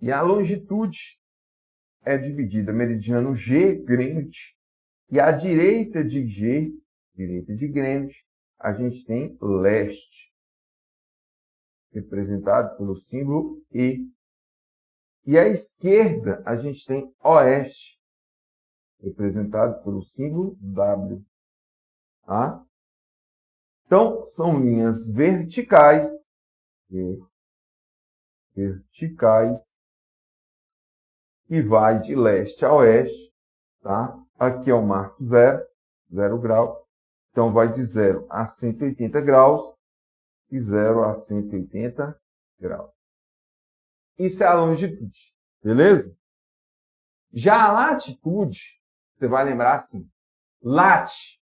E a longitude é dividida meridiano G, Greenwich, e à direita de G, direita de Greenwich, a gente tem leste, representado pelo símbolo E. E à esquerda, a gente tem oeste, representado pelo símbolo W. Tá? Então, são linhas verticais, que vai de leste a oeste, tá? Aqui é o marco 0 grau. Então, vai de 0 a 180 graus e 0 a 180 graus. Isso é a longitude, beleza? Já a latitude, você vai lembrar assim, late.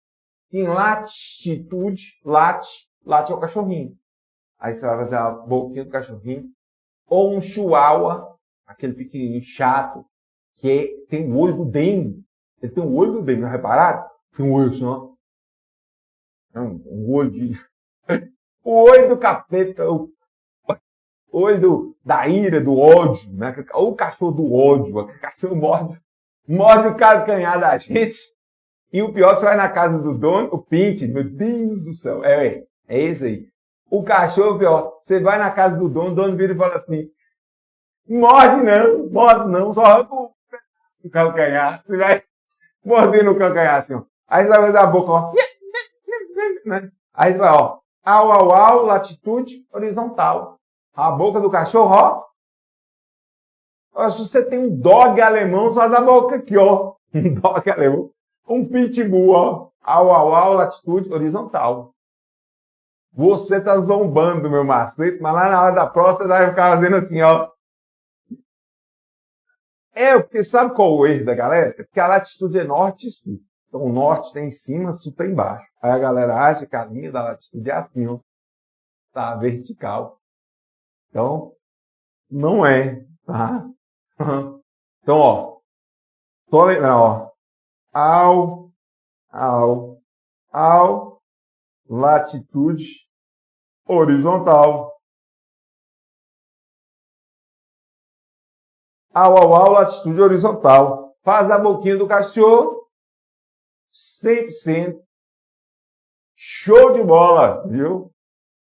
Em latitude, late é o cachorrinho. Aí você vai fazer a boquinha do cachorrinho. Ou um chihuahua, aquele pequenininho chato, que tem o olho do dengue. Ele tem o olho do dengue, já repararam? Tem um olho assim, ó. Um olho de... O olho do capeta, o olho da ira, do ódio, né? Ou o cachorro do ódio, aquele cachorro morde o calcanhar da gente. E o pior é que você vai na casa do dono, o pinte, meu Deus do céu, é esse aí. O cachorro, pior, você vai na casa do dono vira e fala assim, morde não, só arranca o calcanhar. Você vai morder no calcanhar assim, ó. Aí você vai fazer a boca, ó. Aí você vai, ó, au, latitude horizontal. A boca do cachorro, ó. Se você tem um dog alemão, só faz a boca aqui, ó. Um dog alemão. Um pitbull, ó. Au, latitude horizontal. Você tá zombando do meu macete, mas lá na hora da prova você vai ficar fazendo assim, ó. Porque sabe qual é o erro da galera? É porque a latitude é norte e sul. Então o norte tem em cima, sul tem embaixo. Aí a galera acha que a linha da latitude é assim, ó. Tá vertical. Então, não é, tá? Então, ó. Só lembrar, ó. Au, latitude horizontal. Au, latitude horizontal. Faz a boquinha do cachorro. 100%. Show de bola, viu?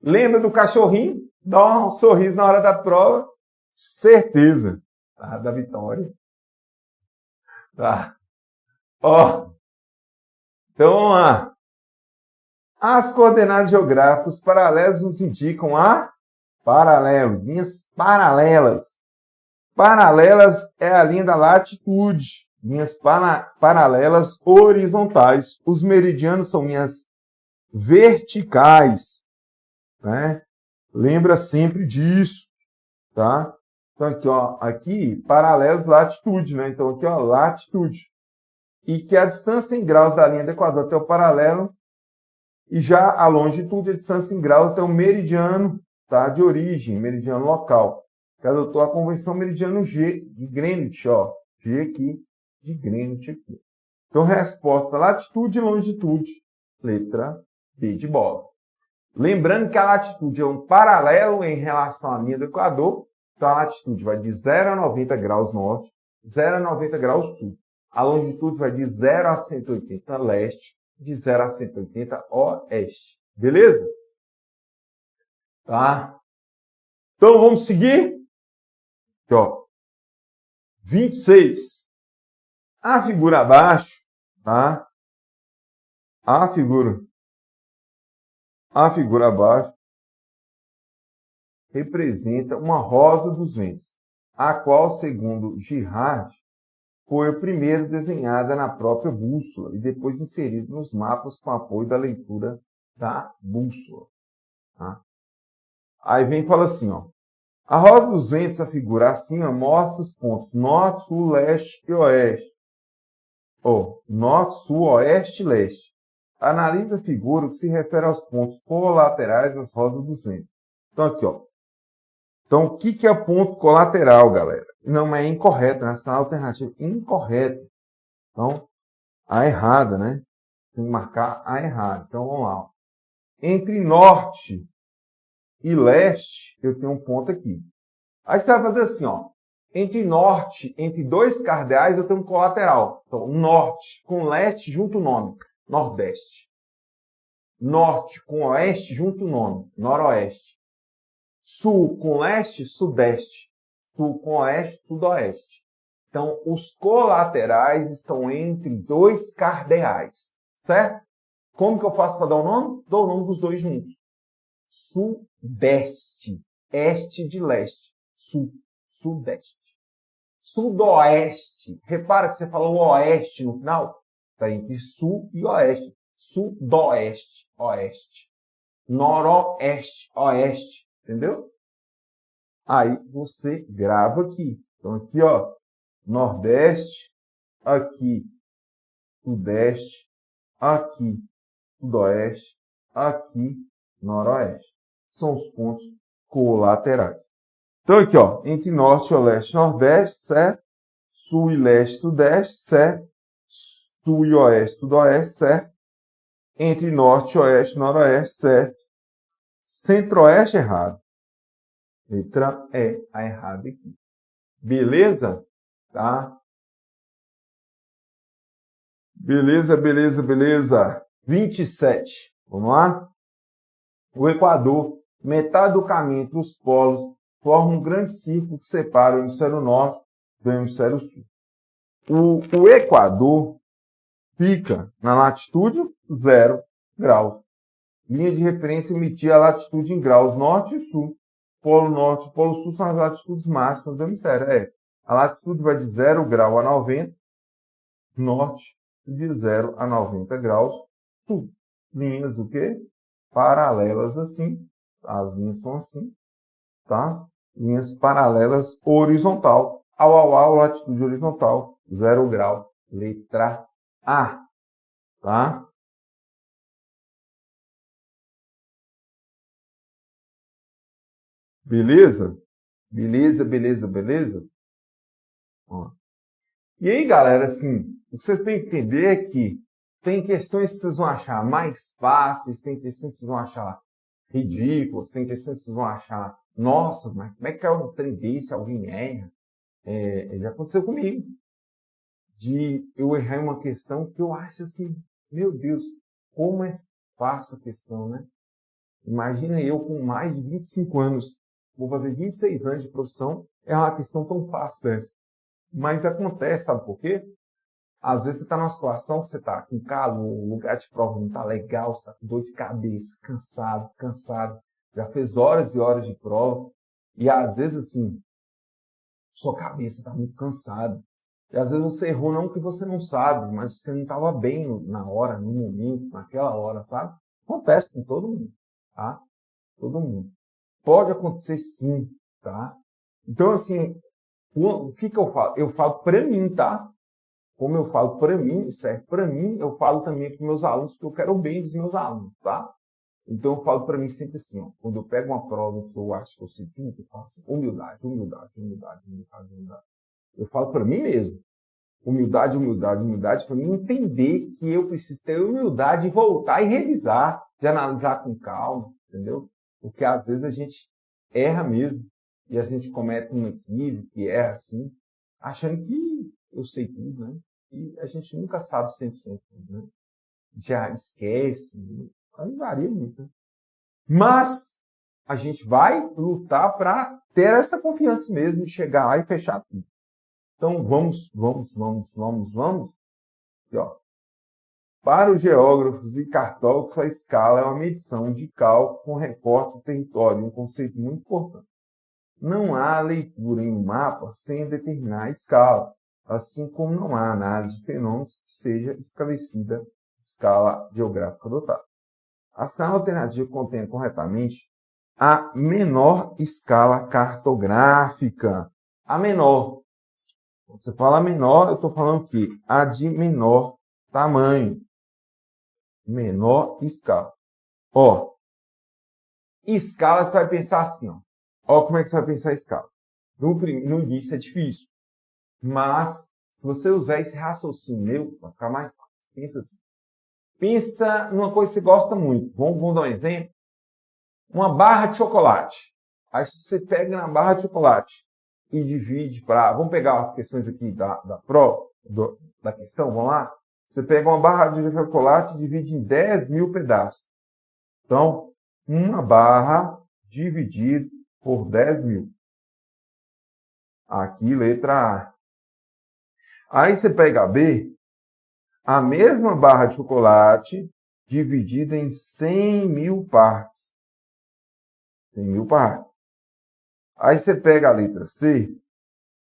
Lembra do cachorrinho? Dá um sorriso na hora da prova. Certeza. Tá? Da vitória. Tá? Ó. Então, vamos lá. As coordenadas geográficas paralelas nos indicam a paralelos, linhas paralelas. Paralelas é a linha da latitude, linhas paralelas horizontais. Os meridianos são linhas verticais, né? Lembra sempre disso, tá? Então aqui, ó, aqui paralelos latitude, né? Então aqui, ó, latitude. E que a distância em graus da linha do Equador até o paralelo. E já a longitude, a distância em graus até o meridiano, tá? De origem, meridiano local. Que adotou a convenção meridiano G de Greenwich, ó. G aqui, de Greenwich aqui. Então, resposta, latitude e longitude. Letra B de bola. Lembrando que a latitude é um paralelo em relação à linha do Equador. Então, a latitude vai de 0 a 90 graus norte, 0 a 90 graus sul. A longitude vai de 0 a 180 leste, de 0 a 180 oeste. Beleza? Tá? Então, vamos seguir? Aqui, ó. 26. A figura abaixo, tá? A figura abaixo representa uma rosa dos ventos, a qual, segundo Girard, foi a primeira desenhada na própria bússola e depois inserida nos mapas com apoio da leitura da bússola. Tá? Aí vem e fala assim, ó. A roda dos ventos, a figura acima, mostra os pontos norte, sul, leste e oeste. Norte, sul, oeste e leste. Analisa a figura que se refere aos pontos colaterais das rodas dos ventos. Então, aqui, ó. Então, o que é ponto colateral, galera? Não é incorreto, né? Essa alternativa incorreta. Então, a errada, né? Tem que marcar a errada. Então, vamos lá. Ó. Entre norte e leste, eu tenho um ponto aqui. Aí você vai fazer assim, ó. Entre norte, entre dois cardeais, eu tenho um colateral. Então, norte com leste, junto o nome. Nordeste. Norte com oeste, junto o nome. Noroeste. Sul com leste, sudeste. Sul com oeste, sudoeste. Então, os colaterais estão entre dois cardeais. Certo? Como que eu faço para dar o nome? Dou o nome dos dois juntos. Sudeste. Este de leste. Sul. Sudeste. Sudoeste. Repara que você falou oeste no final? Está entre sul e oeste. Sudoeste. Oeste. Noroeste. Oeste. Entendeu? Aí você grava aqui. Então aqui, ó. Nordeste. Aqui. Sudeste. Aqui. Sudoeste. Aqui. Noroeste. São os pontos colaterais. Então aqui, ó. Entre norte, leste, nordeste, certo? Sul e leste, sudeste, certo? Sul e oeste, sudoeste, certo? Entre norte, oeste, noroeste, certo? Centro-oeste, errado. Letra E, a errada aqui. Beleza? Tá? Beleza, beleza, beleza. 27. Vamos lá? O Equador, metade do caminho entre os polos, forma um grande círculo que separa o hemisfério norte do hemisfério sul. O Equador fica na latitude 0 graus. Linha de referência emitia a latitude em graus norte e sul. Polo norte e polo sul são as latitudes máximas do hemisfério. A latitude vai de 0 grau a 90, norte, de 0 a 90 graus, sul. Linhas o quê? Paralelas assim. As linhas são assim, tá? Linhas paralelas horizontal. Au, latitude horizontal, 0 grau. Letra A, tá? Beleza? Beleza, beleza, beleza? Ó. E aí, galera, assim, o que vocês têm que entender é que tem questões que vocês vão achar mais fáceis, tem questões que vocês vão achar ridículas, tem questões que vocês vão achar, nossa, mas como é que é um trem desse, alguém erra? Já aconteceu comigo. De eu errar uma questão que eu acho assim, meu Deus, como é fácil a questão, né? Imagina eu com mais de 25 anos, vou fazer 26 anos de profissão, é uma questão tão fácil dessa. Mas acontece, sabe por quê? Às vezes você está numa situação que você está com calor, o lugar de prova não está legal, você está com dor de cabeça, cansado, já fez horas e horas de prova, e às vezes assim, sua cabeça está muito cansada. E às vezes você errou não que você não sabe, mas você não estava bem na hora, no momento, naquela hora, sabe? Acontece com todo mundo, tá? Todo mundo. Pode acontecer sim, tá? Então, assim, o que eu falo? Eu falo para mim, tá? Como eu falo para mim, serve para mim, eu falo também para meus alunos, porque eu quero o bem dos meus alunos, tá? Então eu falo para mim sempre assim, ó, quando eu pego uma prova que eu acho que eu sei tudo, eu falo assim, humildade. Eu falo para mim mesmo, humildade para mim entender que eu preciso ter humildade e voltar e revisar, de analisar com calma, entendeu? Porque às vezes a gente erra mesmo, e a gente comete um equívoco, e erra assim, achando que eu sei tudo, né? E a gente nunca sabe 100%, né? Já esquece, aí varia muito, né? Mas a gente vai lutar para ter essa confiança mesmo de chegar lá e fechar tudo. Então vamos. E, ó, para os geógrafos e cartógrafos, a escala é uma medição de cálculo com recorte do território, um conceito muito importante. Não há leitura em um mapa sem determinar a escala. assim como não há análise de fenômenos que seja esclarecida em escala geográfica adotada. A sala alternativa contém corretamente a menor escala cartográfica. A menor. Quando você fala menor, eu estou falando o quê? A de menor tamanho. Menor escala. Ó, escala você vai pensar assim, ó. Ó como é que você vai pensar a escala. No início é difícil. Mas, se você usar esse raciocínio meu, vai ficar mais fácil. Pensa assim. Pensa numa coisa que você gosta muito. Vamos dar um exemplo? Uma barra de chocolate. Aí se você pega na barra de chocolate e divide para... Vamos pegar as questões aqui da questão, vamos lá? Você pega uma barra de chocolate e divide em 10.000 pedaços. Então, uma barra dividido por 10.000. Aqui, letra A. Aí você pega a B, a mesma barra de chocolate dividida em 100.000 partes. 100.000 partes. Aí você pega a letra C,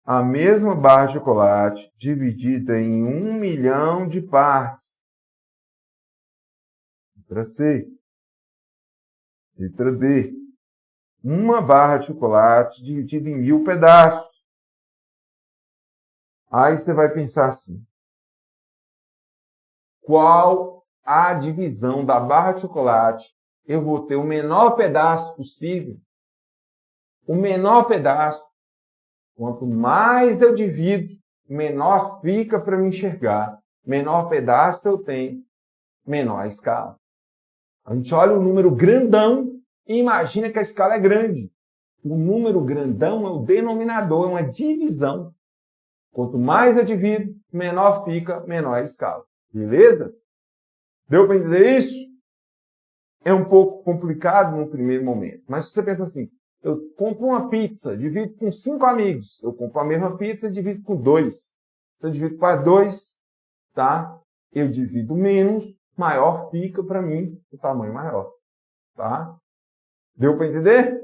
a mesma barra de chocolate dividida em 1 milhão de partes. Letra C. Letra D. Uma barra de chocolate dividida em 1.000 pedaços. Aí você vai pensar assim. Qual a divisão da barra de chocolate? Eu vou ter o menor pedaço possível. O menor pedaço. Quanto mais eu divido, menor fica para me enxergar. Menor pedaço eu tenho, menor a escala. A gente olha o número grandão e imagina que a escala é grande. O número grandão é o denominador, é uma divisão. Quanto mais eu divido, menor fica, menor a escala. Beleza? Deu para entender isso? É um pouco complicado no primeiro momento. Mas se você pensa assim, eu compro uma pizza, divido com 5 amigos. Eu compro a mesma pizza e divido com 2. Se eu divido para 2, tá? Eu divido menos, maior fica para mim o tamanho maior. Tá? Deu para entender?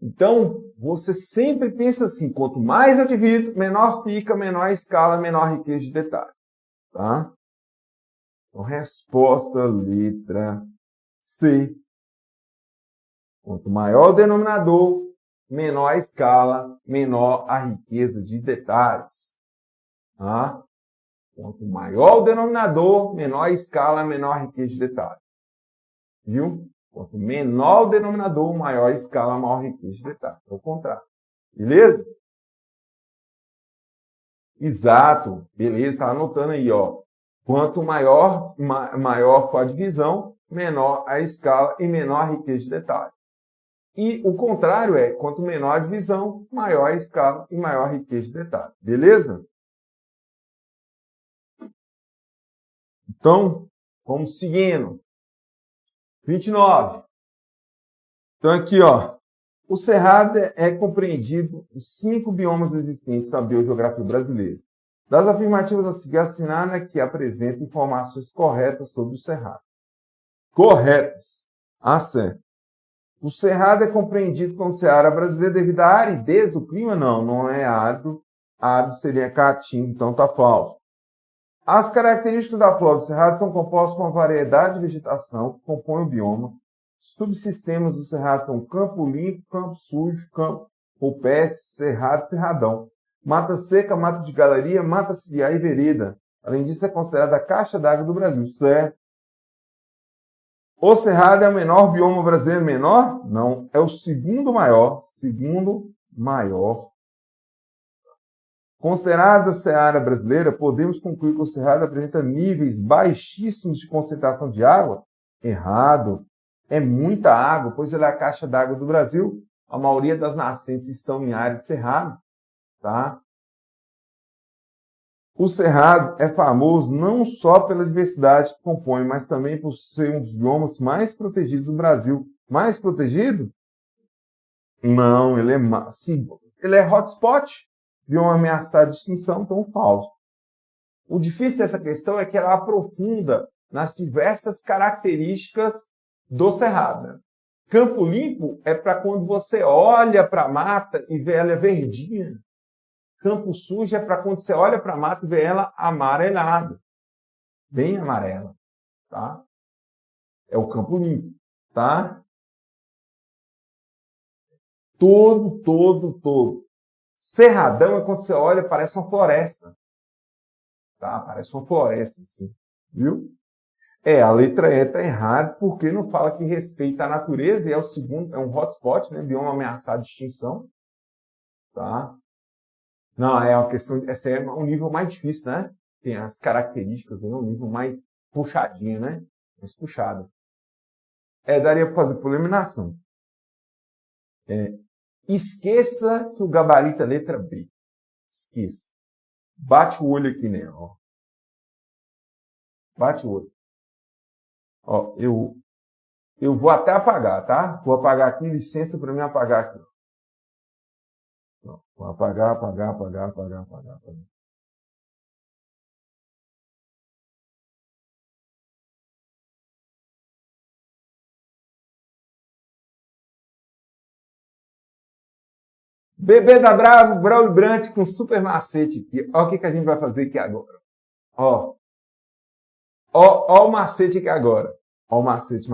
Então, você sempre pensa assim, quanto mais eu divido, menor fica, menor a escala, menor a riqueza de detalhe. Tá? Então, resposta letra C. Quanto maior o denominador, menor a escala, menor a riqueza de detalhes. Tá? Quanto maior o denominador, menor a escala, menor a riqueza de detalhes. Viu? Quanto menor o denominador, maior a escala, maior a riqueza de detalhes. É o contrário. Beleza? Exato. Beleza, está anotando aí, ó. Quanto maior for a divisão, menor a escala e menor a riqueza de detalhes. E o contrário é, quanto menor a divisão, maior a escala e maior a riqueza de detalhes. Beleza? Então, vamos seguindo. 29. Então, aqui, ó. O Cerrado é compreendido os 5 biomas existentes na biogeografia brasileira. Das afirmativas a seguir, assinale a que apresenta informações corretas sobre o Cerrado. Corretas. Ah, certo. O Cerrado é compreendido como Ceará brasileiro devido à aridez do clima? Não, não é árido. Árido seria caatinga, então tá falso. As características da flora do Cerrado são compostas por uma variedade de vegetação que compõe o bioma. Subsistemas do Cerrado são campo limpo, campo sujo, campo rupestre, cerrado e cerradão. Mata seca, mata de galeria, mata ciliar e vereda. Além disso, é considerada a caixa d'água do Brasil, certo? O Cerrado é o menor bioma brasileiro menor? Não, é o segundo maior. Segundo maior. Considerada a Ceará brasileira, podemos concluir que o Cerrado apresenta níveis baixíssimos de concentração de água? Errado. É muita água, pois ela é a caixa d'água do Brasil. A maioria das nascentes estão em área de cerrado. Tá? O Cerrado é famoso não só pela diversidade que compõe, mas também por ser um dos biomas mais protegidos do Brasil. Mais protegido? Não, ele é sim, ele é hotspot, bioma ameaçado de extinção, então falso. O difícil dessa questão é que ela aprofunda nas diversas características do Cerrado. Campo limpo é para quando você olha para a mata e vê ela verdinha. Campo sujo é para quando você olha para a mata e vê ela amarelada. Bem amarela, tá? É o campo limpo, tá? Todo. Cerradão é quando você olha, parece uma floresta. Tá? Parece uma floresta, assim. Viu? A letra E está errada porque não fala que respeita a natureza e é o segundo, é um hotspot, né? Bioma ameaçado de extinção. Tá? Não, é uma questão, essa é um nível mais difícil, né? Tem as características, é um nível mais puxadinho, né? Mais puxado. Daria para fazer por eliminação. Esqueça que o gabarito é letra B. Esqueça. Bate o olho aqui nela, ó. Bate o olho. Ó, eu vou até apagar, tá? Vou apagar aqui, licença para mim apagar aqui. Ó, vou apagar. Bebê da Bravo, Braulio Brant com super macete aqui. Ó o que a gente vai fazer aqui agora. Ó o macete aqui agora. Ó o macete.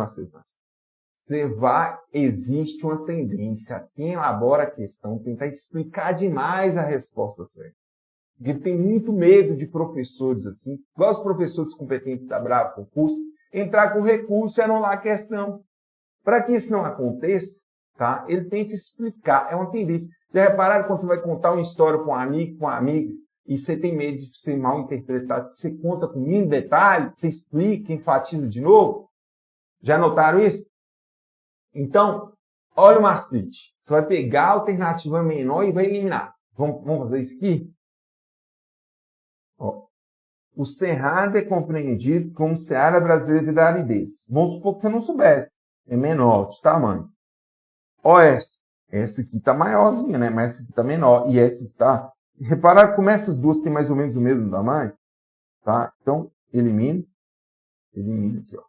Existe uma tendência, quem elabora a questão, tentar explicar demais a resposta certa. Porque tem muito medo de professores assim, igual os professores competentes da Bravo concurso, entrar com recurso e anular a questão. Para que isso não aconteça, tá? Ele tenta explicar, é uma tendência. Já repararam quando você vai contar uma história para um amigo, com uma amiga, e você tem medo de ser mal interpretado, você conta com mínimo detalhe, você explica, enfatiza de novo? Já notaram isso? Então, olha o macete. Você vai pegar a alternativa menor e vai eliminar. Vamos fazer isso aqui? Ó. O cerrado é compreendido como Seara Brasileira da Aridez. Vamos supor que você não soubesse. É menor de tamanho. Ó essa. Essa aqui está maiorzinha, né? Mas essa aqui está menor. E essa aqui está... Repararam como essas duas têm mais ou menos o mesmo tamanho? Tá? Então, elimina. Elimina aqui, ó.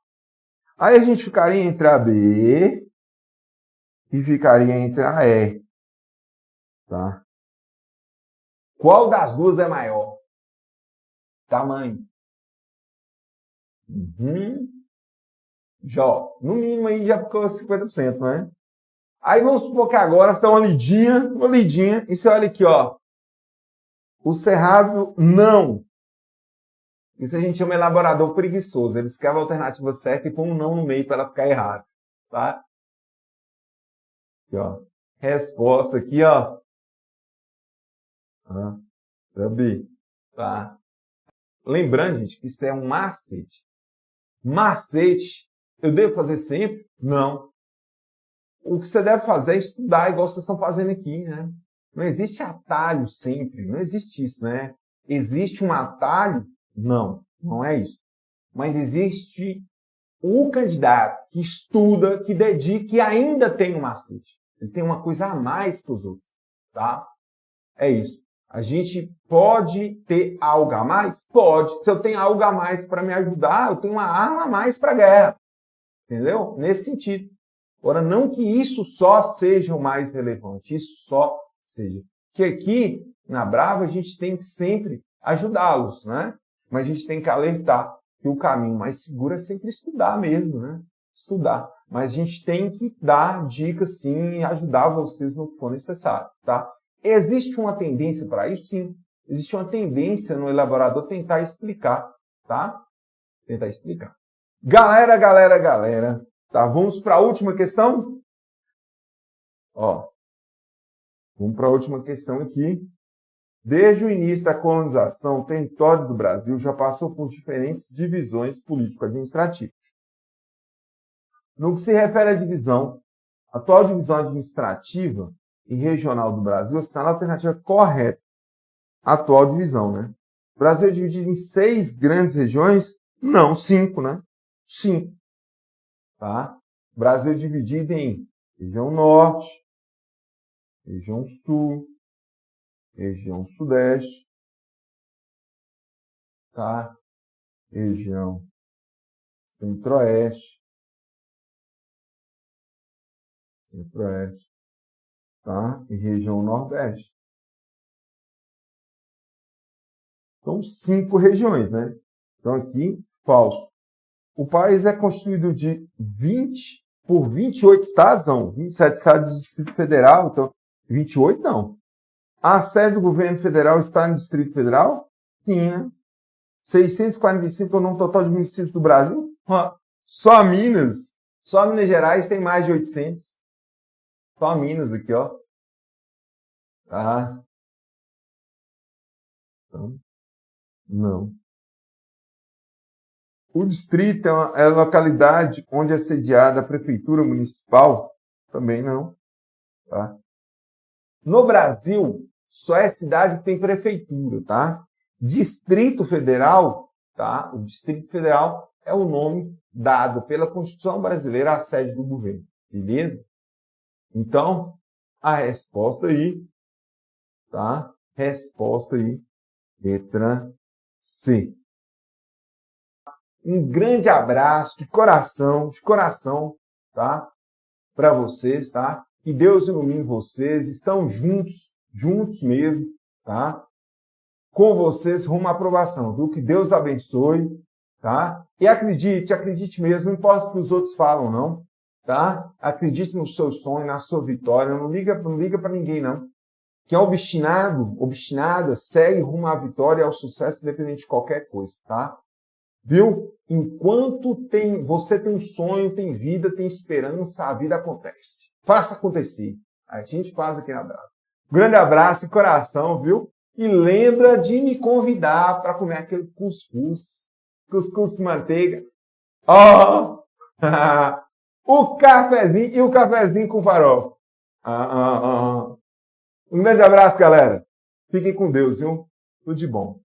Aí a gente ficaria entre a B e ficaria entre a E. Tá? Qual das duas é maior? Tamanho. Já, no mínimo aí já ficou 50%, né? Aí vamos supor que agora você dá uma lidinha, e você olha aqui, ó. O cerrado, não. Isso a gente chama elaborador preguiçoso. Ele escreve a alternativa certa e põe um não no meio para ela ficar errada. Tá? Aqui, ó. Resposta aqui, ó. B. Tá? Lembrando, gente, que isso é um macete. Macete, eu devo fazer sempre? Não. O que você deve fazer é estudar, igual vocês estão fazendo aqui, né? Não existe atalho sempre, não existe isso, né? Existe um atalho? Não, não é isso. Mas existe o candidato que estuda, que dedica e ainda tem um macete. Ele tem uma coisa a mais que os outros, tá? É isso. A gente pode ter algo a mais? Pode. Se eu tenho algo a mais para me ajudar, eu tenho uma arma a mais para a guerra. Entendeu? Nesse sentido. Agora, não que isso só seja o mais relevante, isso só seja. Que aqui, na Brava, a gente tem que sempre ajudá-los, né? Mas a gente tem que alertar que o caminho mais seguro é sempre estudar mesmo, né? Estudar. Mas a gente tem que dar dicas, sim, e ajudar vocês no que for necessário, tá? Existe uma tendência para isso? Sim. Existe uma tendência no elaborador tentar explicar, tá? Tentar explicar. Galera. Tá, vamos para a última questão? Ó, vamos para a última questão aqui. Desde o início da colonização, o território do Brasil já passou por diferentes divisões político-administrativas. No que se refere à divisão, a atual divisão administrativa e regional do Brasil está na alternativa correta. A atual divisão, né? O Brasil é dividido em 6 grandes regiões? Não, 5, né? 5. Tá? O Brasil é dividido em região norte, região sul, região sudeste, tá? Região centro-oeste, tá? E região nordeste. São 5 regiões, né? Então aqui, falso. O país é constituído de 28 estados, não, 27 estados do Distrito Federal, então 28 não. A sede do governo federal está no Distrito Federal? Sim, né? 645 é o número total de municípios do Brasil? Só Minas Gerais tem mais de 800. Só Minas aqui, ó. Tá? Então, não. O distrito é a localidade onde é sediada a prefeitura municipal? Também não. Tá? No Brasil, só é cidade que tem prefeitura, tá? Distrito Federal, tá? O Distrito Federal é o nome dado pela Constituição brasileira à sede do governo, beleza? Então, a resposta aí, tá? Resposta aí, letra C. Um grande abraço de coração, tá? Para vocês, tá? Que Deus ilumine vocês, estão juntos mesmo, tá? Com vocês rumo à aprovação, viu? Que Deus abençoe, tá? E acredite mesmo, não importa o que os outros falam, não, tá? Acredite no seu sonho, na sua vitória, não liga para ninguém, não. Quem é obstinada, segue rumo à vitória e ao sucesso, independente de qualquer coisa, tá? Viu? Enquanto você tem um sonho, tem vida, tem esperança, a vida acontece. Faça acontecer. A gente faz aqui na Brava. Grande abraço de coração, viu? E lembra de me convidar para comer aquele cuscuz. Cuscuz com manteiga. Ó! O cafezinho e o cafezinho com farol. Um grande abraço, galera. Fiquem com Deus, viu? Tudo de bom.